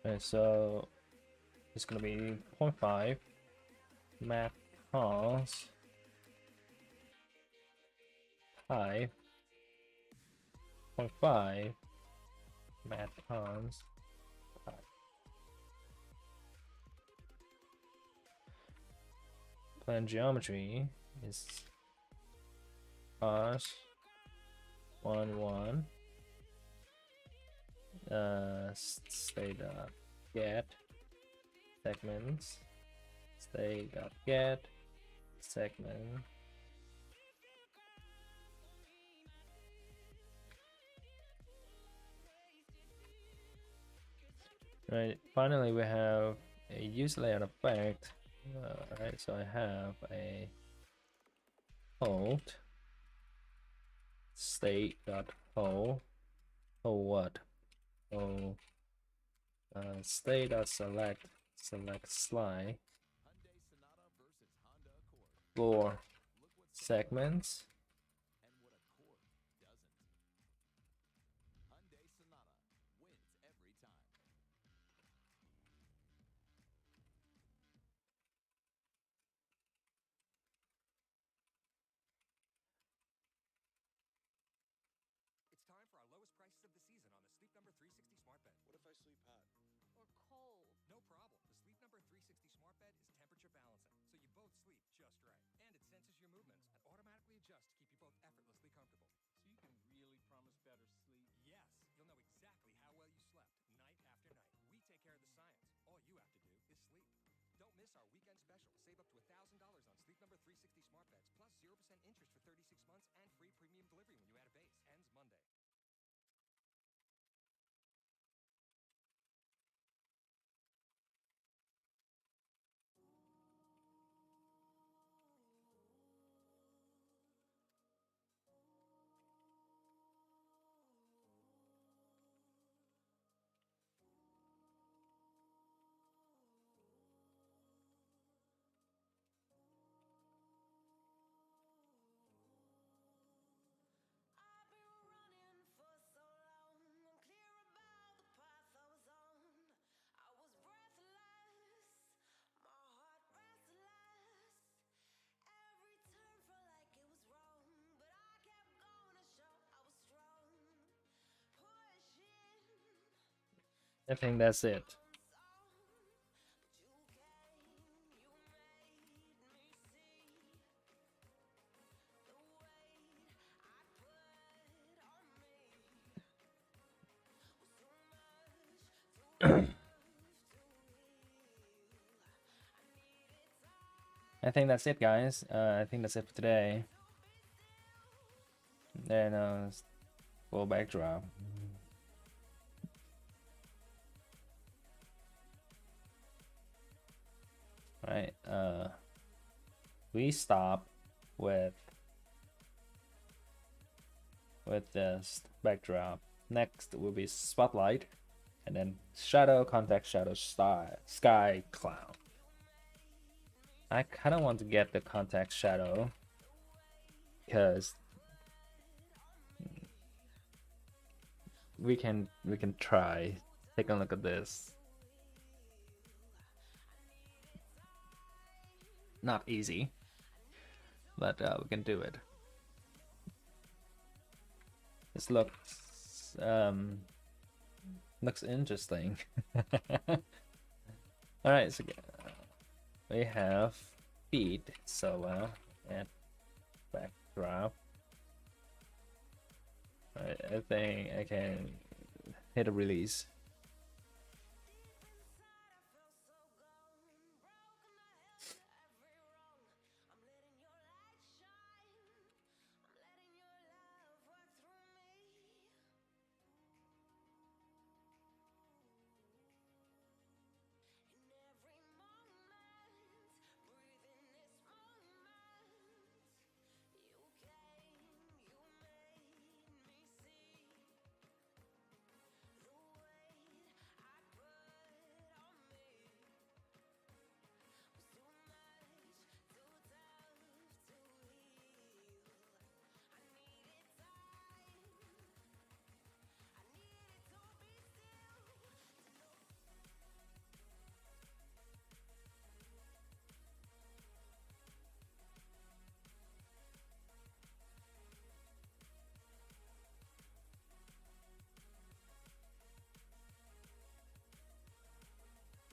Alright, so it's gonna be 0.5 math cons 5.5 math cons 5. Plan geometry is cos 1 state get segments state.get segment. Right, finally we have a use layout effect. Right, so I have a hold state.hold what? Oh, state.select slide for segments. It's time for our lowest prices of the season on the Sleep Number 360 smart bed. What if I sleep hot? Or cold. No problem. The Sleep Number 360 smart bed is temperature balancing, so you both sleep just right. And it senses your movements and automatically adjusts to keep you both effortlessly comfortable. So you can really promise better sleep? Yes, you'll know exactly how well you slept night after night. We take care of the science. All you have to do is sleep. Don't miss our weekend special. Save up to $1,000 on Sleep Number 360 smart beds, plus 0% interest for 36 months and free premium delivery when you add a base. Ends Monday. I think that's it. I think that's it, guys. I think that's it for today. Then full backdrop. Right. We stop with this backdrop. Next will be spotlight, and then shadow, context, shadow, sky, cloud. I kind of want to get the context shadow because we can try. Take a look at this. Not easy, but we can do it. This looks interesting. All right, so we have feed Soba and backdrop. All right, I think I can hit a release.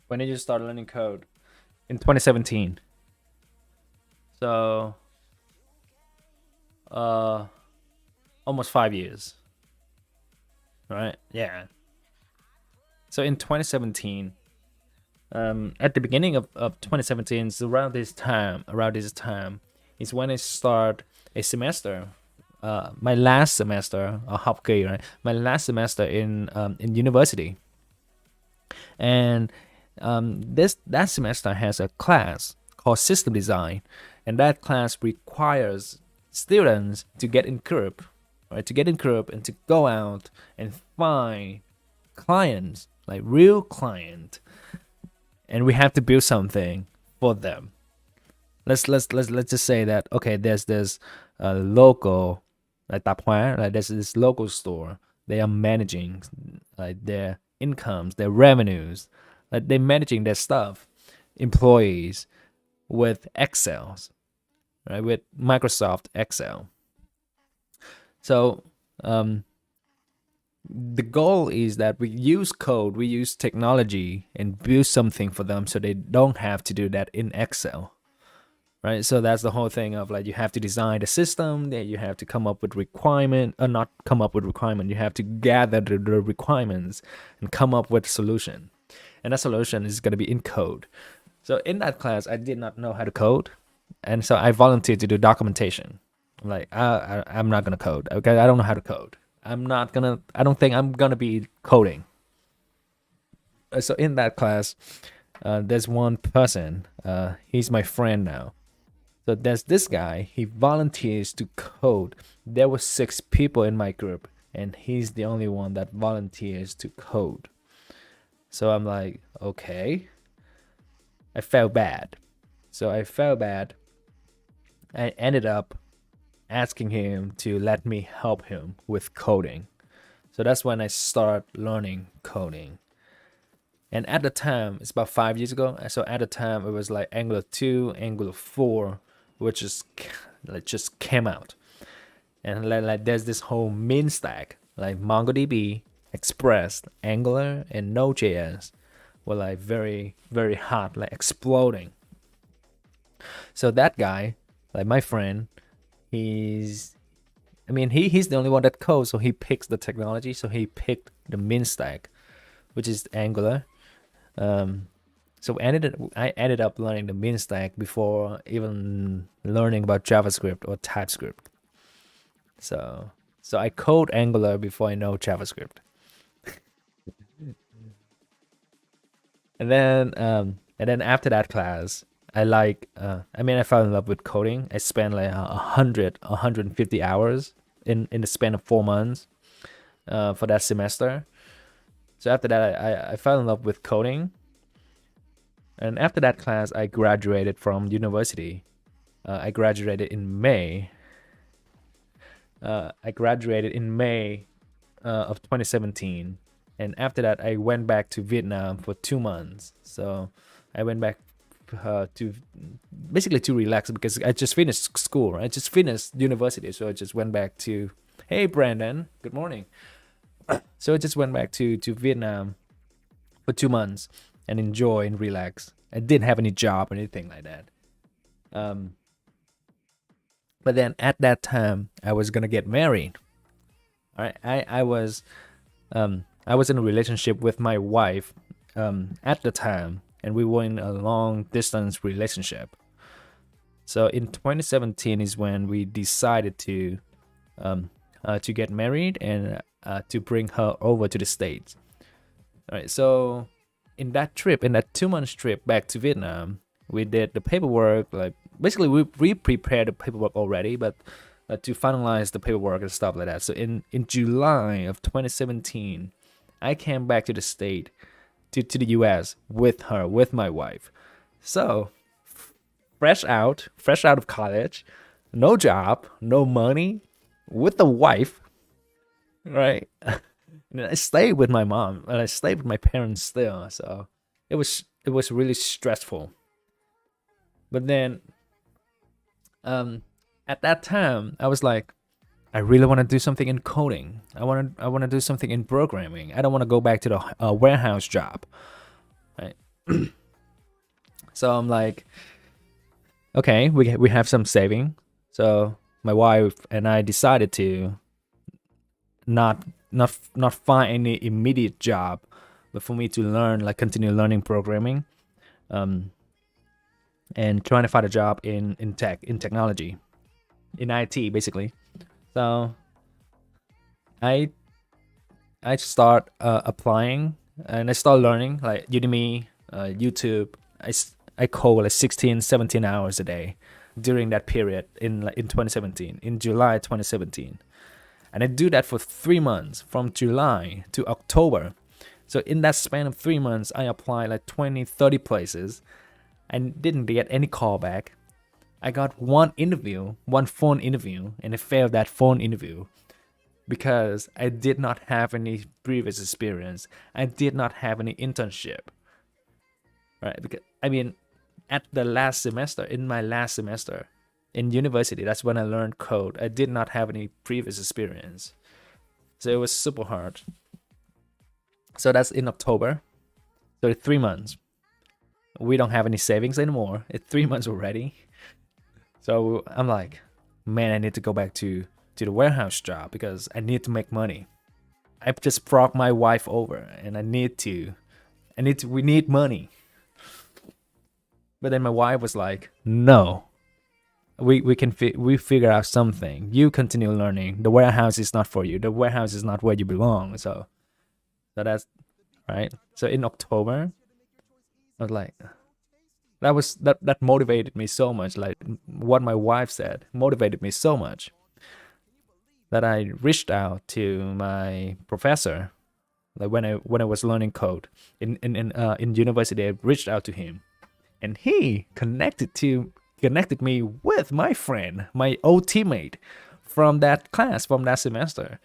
When did you start learning code? In 2017. So, almost 5 years. Right? Yeah. So in 2017, at the beginning of 2017, so around this time, is when I start a semester. My last semester, học kỳ, right? My last semester in university, and that semester has a class called system design, and that class requires students to get in group, right? To get in group and to go out and find clients, like real client, and we have to build something for them. Let's just say that, okay, there's this local, like tạp hóa, like there's this local store. They are managing like their incomes, their revenues, like they're managing their stuff, employees, with Excels, right? With Microsoft Excel. So the goal is that we use code, we use technology, and build something for them so they don't have to do that in Excel. Right, so that's the whole thing of like you have to design the system, that you have to come up with requirement, or not come up with requirement. You have to gather the requirements and come up with a solution, and that solution is going to be in code. So in that class, I did not know how to code, and so I volunteered to do documentation. I'm like, I'm not gonna code. Okay, I don't know how to code. I don't think I'm gonna be coding. So in that class, there's one person. He's my friend now. So there's this guy, he volunteers to code. There were 6 people in my group, and he's the only one that volunteers to code. So I'm like, okay. I felt bad. I ended up asking him to let me help him with coding. So that's when I started learning coding. And at the time, it's about 5 years ago. So at the time, it was like Angular 2, Angular 4, which is like just came out, and like there's this whole main stack like MongoDB, Express, Angular, and Node.js were like very, very hot, like exploding. So that guy, like my friend, he's the only one that codes, so he picks the technology. So he picked the min stack, which is Angular. So I ended up learning the min stack before even learning about JavaScript or TypeScript. So I code Angular before I know JavaScript. And then after that class, I fell in love with coding. I spent like 150 hours in the span of 4 months for that semester. So after that, I fell in love with coding. And after that class, I graduated from university. I graduated in May. Of 2017. And after that, I went back to Vietnam for 2 months. So I went back to basically to relax because I just finished school, right? I just finished university. So I just went back to, hey, Brandon, good morning. So I just went back to Vietnam for 2 months and enjoy and relax. I didn't have any job or anything like that. But then at that time, I was gonna get married. All right, I was in a relationship with my wife at the time, and we were in a long distance relationship. So in 2017 is when we decided to get married and to bring her over to the States. All right, so in that 2 months trip back to Vietnam, we did the paperwork. Like basically, we prepared the paperwork already, but to finalize the paperwork and stuff like that. So in July of 2017, I came back to the state, to the US with her, with my wife. So fresh out of college, no job, no money, with a wife, right? And I stayed with my mom and I stayed with my parents still. So it was really stressful. But then at that time, I was like, I really want to do something in coding. I want to do something in programming. I don't want to go back to the warehouse job, right? So I'm like, okay, we have some saving. So my wife and I decided to not find any immediate job, but for me to learn, like continue learning programming, and trying to find a job in technology, in IT basically. So I start applying and I start learning like Udemy, YouTube. I code like 16, 17 hours a day during that period in 2017, in July 2017. And I do that for 3 months, from July to October. So in that span of 3 months, I applied like 20, 30 places and didn't get any callback. I got one phone interview, and I failed that phone interview because I did not have any previous experience. I did not have any internship. Right? Because at the last semester, in my last semester in university, that's when I learned code. I did not have any previous experience. So it was super hard. So that's in October. So 3 months. We don't have any savings anymore. It's 3 months already. So I'm like, man, I need to go back to the warehouse job because I need to make money. I just brought my wife over and we need money. But then my wife was like, no, we figure out something. You continue learning. The warehouse is not for you. The warehouse is not where you belong. So that's right. So in October, I was like, that motivated me so much. Like what my wife said motivated me so much that I reached out to my professor. Like when I was learning code in university, I reached out to him, and he connected me with my friend, my old teammate from that class, from that semester,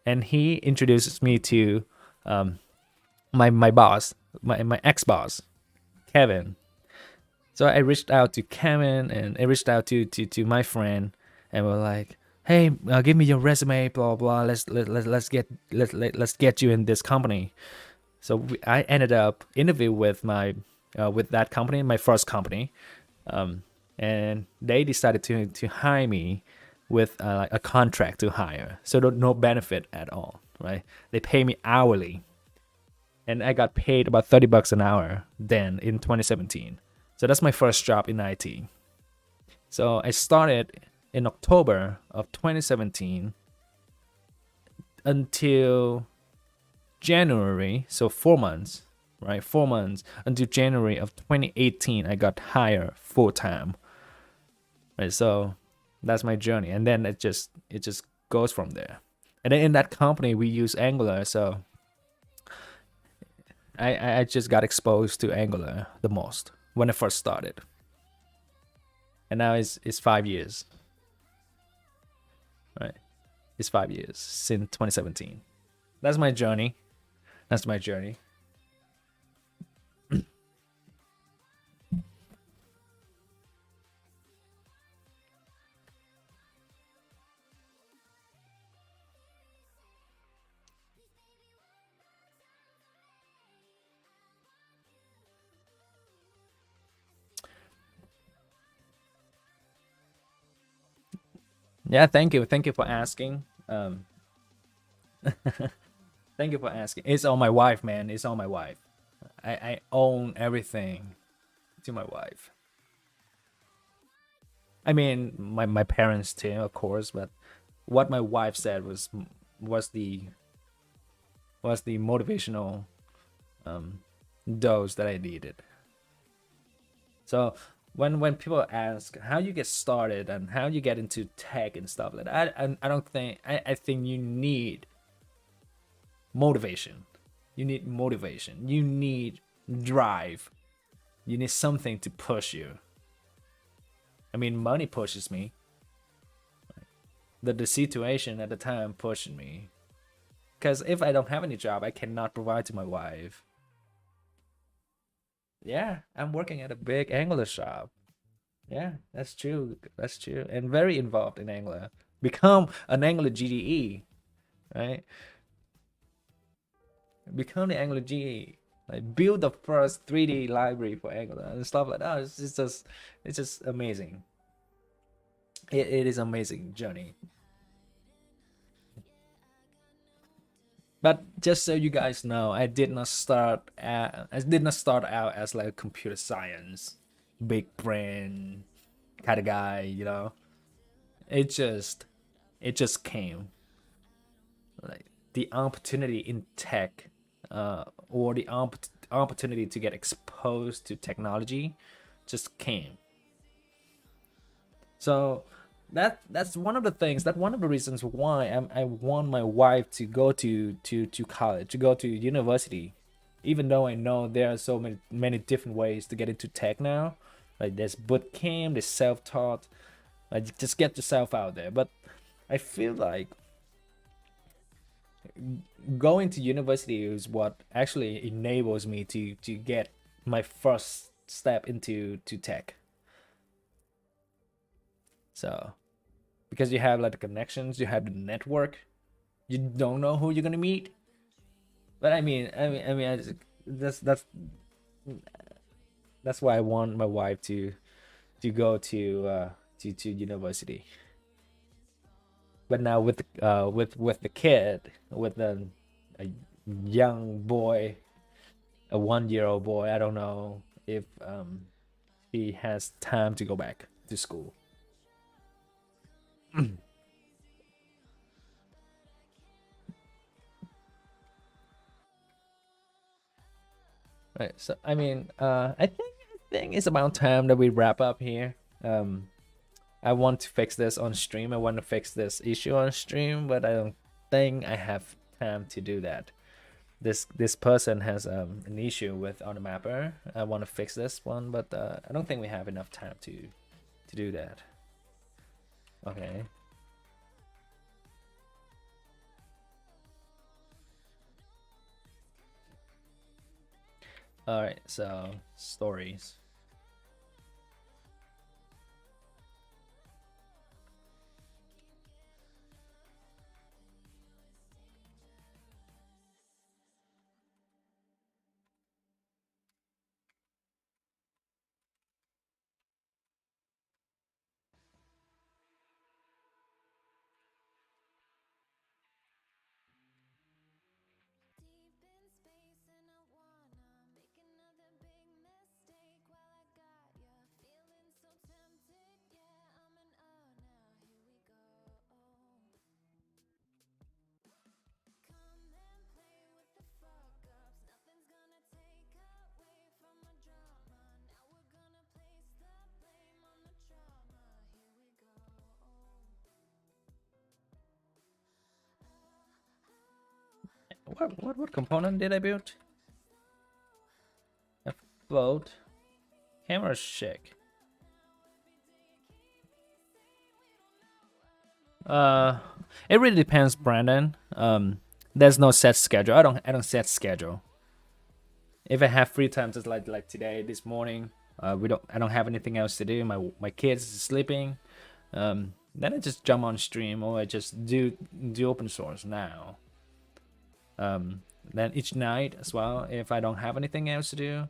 and he introduces me to my boss, my ex-boss, Kevin. So I reached out to Kevin and I reached out to my friend, and we're like, hey, give me your resume, blah blah. Let's get you in this company. So I ended up interview with that company, my first company, and they decided to hire me with like a contract to hire, so no benefit at all, right? They pay me hourly, and I got paid about $30 an hour then in 2017. So that's my first job in IT. So I started in October of 2017 until January, so 4 months, right? 4 months until January of 2018, I got hired full time, right? So that's my journey, and then it just goes from there. And then in that company, we use Angular, so I just got exposed to Angular the most when I first started, and now it's 5 years, right? It's 5 years since 2017. That's my journey. That's my journey. Yeah, thank you. Thank you for asking. Thank you for asking. It's on my wife, man. It's on my wife. I own everything to my wife. I mean, my parents too, of course, but what my wife said was the was the motivational dose that I needed. So when people ask how you get started and how you get into tech and stuff like that, I don't think I think you need motivation. You need motivation. You need drive. You need something to push you. I mean, money pushes me. The situation at the time pushed me. Because if I don't have any job, I cannot provide to my wife. Yeah, I'm working at a big Angular shop. Yeah, that's true. That's true. And very involved in Angular. Become an Angular GDE, right? Become the Angular GDE. Like build the first 3D library for Angular and stuff like that. It's just amazing. It is amazing journey. But just so you guys know, I did not start out as like a computer science, big brain kind of guy, you know. It just it just came. Like the opportunity in tech, or the opportunity to get exposed to technology just came. So that's one of the things, that one of the reasons why I want my wife to go to college, to go to university, even though I know there are so many different ways to get into tech now. Like there's boot camp, there's self-taught, like just get yourself out there. But I feel like going to university is what actually enables me to get my first step into tech. So because you have like the connections, you have the network, you don't know who you're gonna meet. But that's why I want my wife to go to university. But now with with the kid, with a young boy, a 1 year old boy, I don't know if he has time to go back to school. Right. So I think it's about time that we wrap up here. I want to fix this on stream. I want to fix this issue on stream, but I don't think I have time to do that. This person has an issue with on the mapper. I want to fix this one, but I don't think we have enough time to do that. Okay. All right. So stories. what component did I build? A float. Camera shake. It really depends, Brandon. There's no set schedule. I don't set schedule. If I have free time, just like today, this morning, I don't have anything else to do. My kids is sleeping. Then I just jump on stream, or I just do open source now. Then each night as well, if I don't have anything else to do,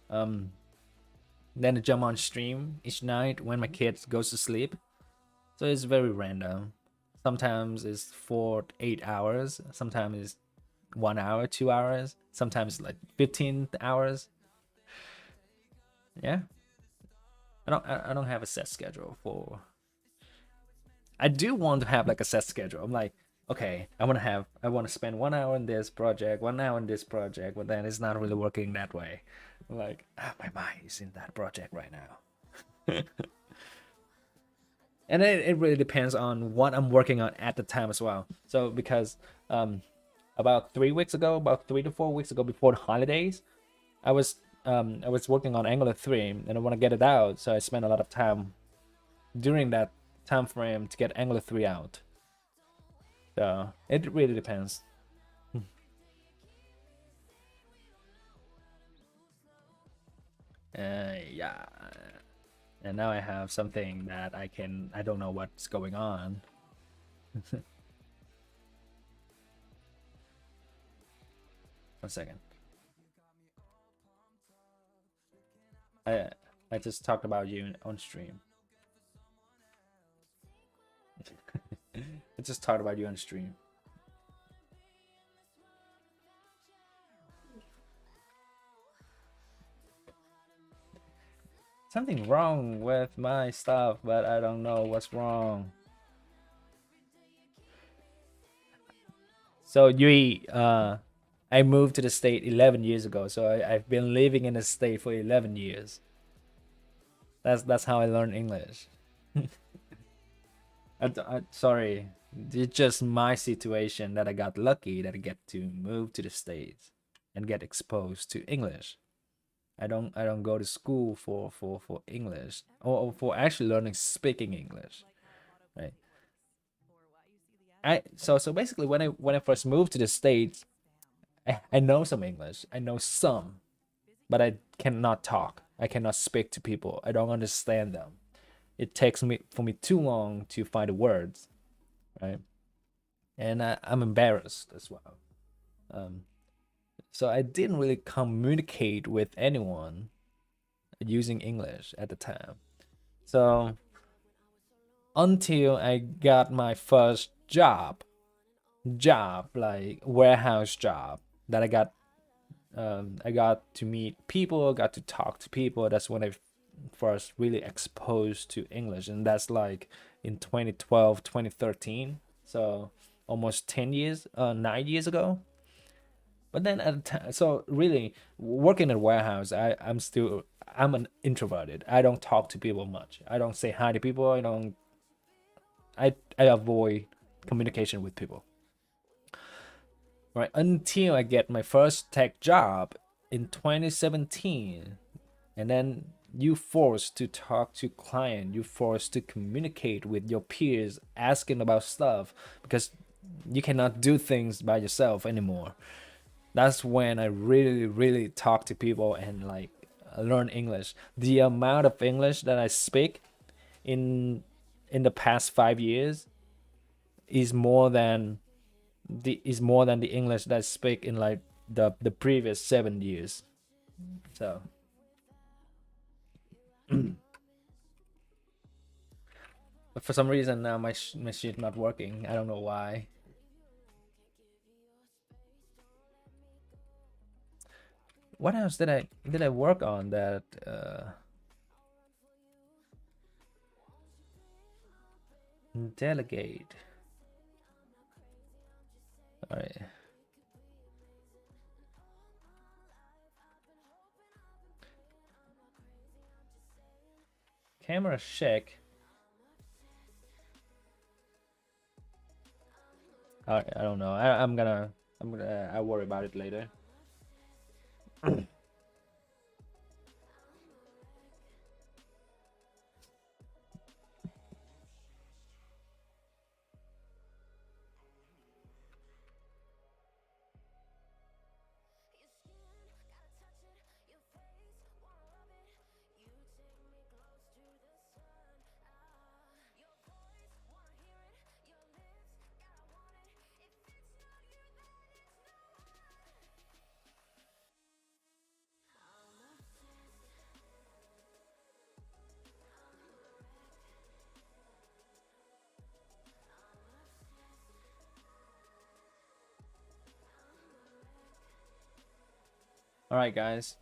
then I jump on stream each night when my kids goes to sleep. So it's very random. Sometimes it's for 8 hours. Sometimes it's 1 hour, 2 hours. Sometimes like 15 hours. Yeah. I don't have a set schedule for. I do want to have like a set schedule. I'm like, okay, I want to spend 1 hour in this project, 1 hour in this project, but then it's not really working that way. I'm like, my mind is in that project right now. And it really depends on what I'm working on at the time as well. So because about 3 weeks ago, about 3 to 4 weeks ago, before the holidays, I was working on Angular 3 and I want to get it out. So I spent a lot of time during that time frame to get Angular 3 out. So it really depends. Yeah. And now I have something that I don't know what's going on. One second. I just talked about you on stream. I just talked about you on stream. Something wrong with my stuff, but I don't know what's wrong. So Yui, I moved to the state 11 years ago, so I've been living in the state for 11 years. That's how I learned English. Sorry, it's just my situation that I got lucky that I get to move to the States and get exposed to English. I don't go to school for English or for actually learning speaking English, right? So basically when I first moved to the States, I know some English. I know some, but I cannot talk. I cannot speak to people. I don't understand them. It takes me too long to find the words, right? And I'm embarrassed as well. So I didn't really communicate with anyone using English at the time. So until I got my first job like warehouse job that I got to meet people, got to talk to people. That's when I first really exposed to English, and that's like in 2012, 2013. So almost 10 years, 9 years ago. But then at the time, so really working in a warehouse, I'm an introverted. I don't talk to people much. I don't say hi to people. I avoid communication with people. Right, until I get my first tech job in 2017. And then you forced to talk to client, you forced to communicate with your peers, asking about stuff because you cannot do things by yourself anymore. That's when I really talk to people and like learn English. The amount of English that I speak in the past 5 years is more than the English that I speak in like the previous 7 years. So but for some reason now my shit not working. I don't know why. What else did I work on that delegate? All right. Camera shake. All right, I don't know. I'm I'll worry about it later. All right, guys.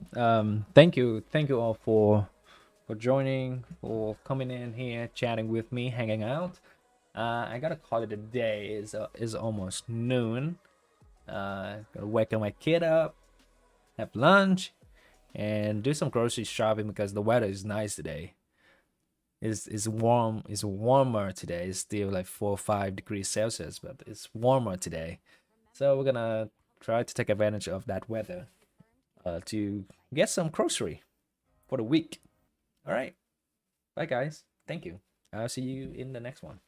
Thank you all for joining, for coming in here, chatting with me, hanging out. I gotta call it a day. Is almost noon. Gotta wake my kid up, have lunch, and do some grocery shopping because the weather is nice today. It's warm. It's warmer today. It's still like 4 or 5 degrees Celsius, but it's warmer today. So we're gonna try to take advantage of that weather to get some grocery for the week. All right. Bye, guys. Thank you. I'll see you in the next one.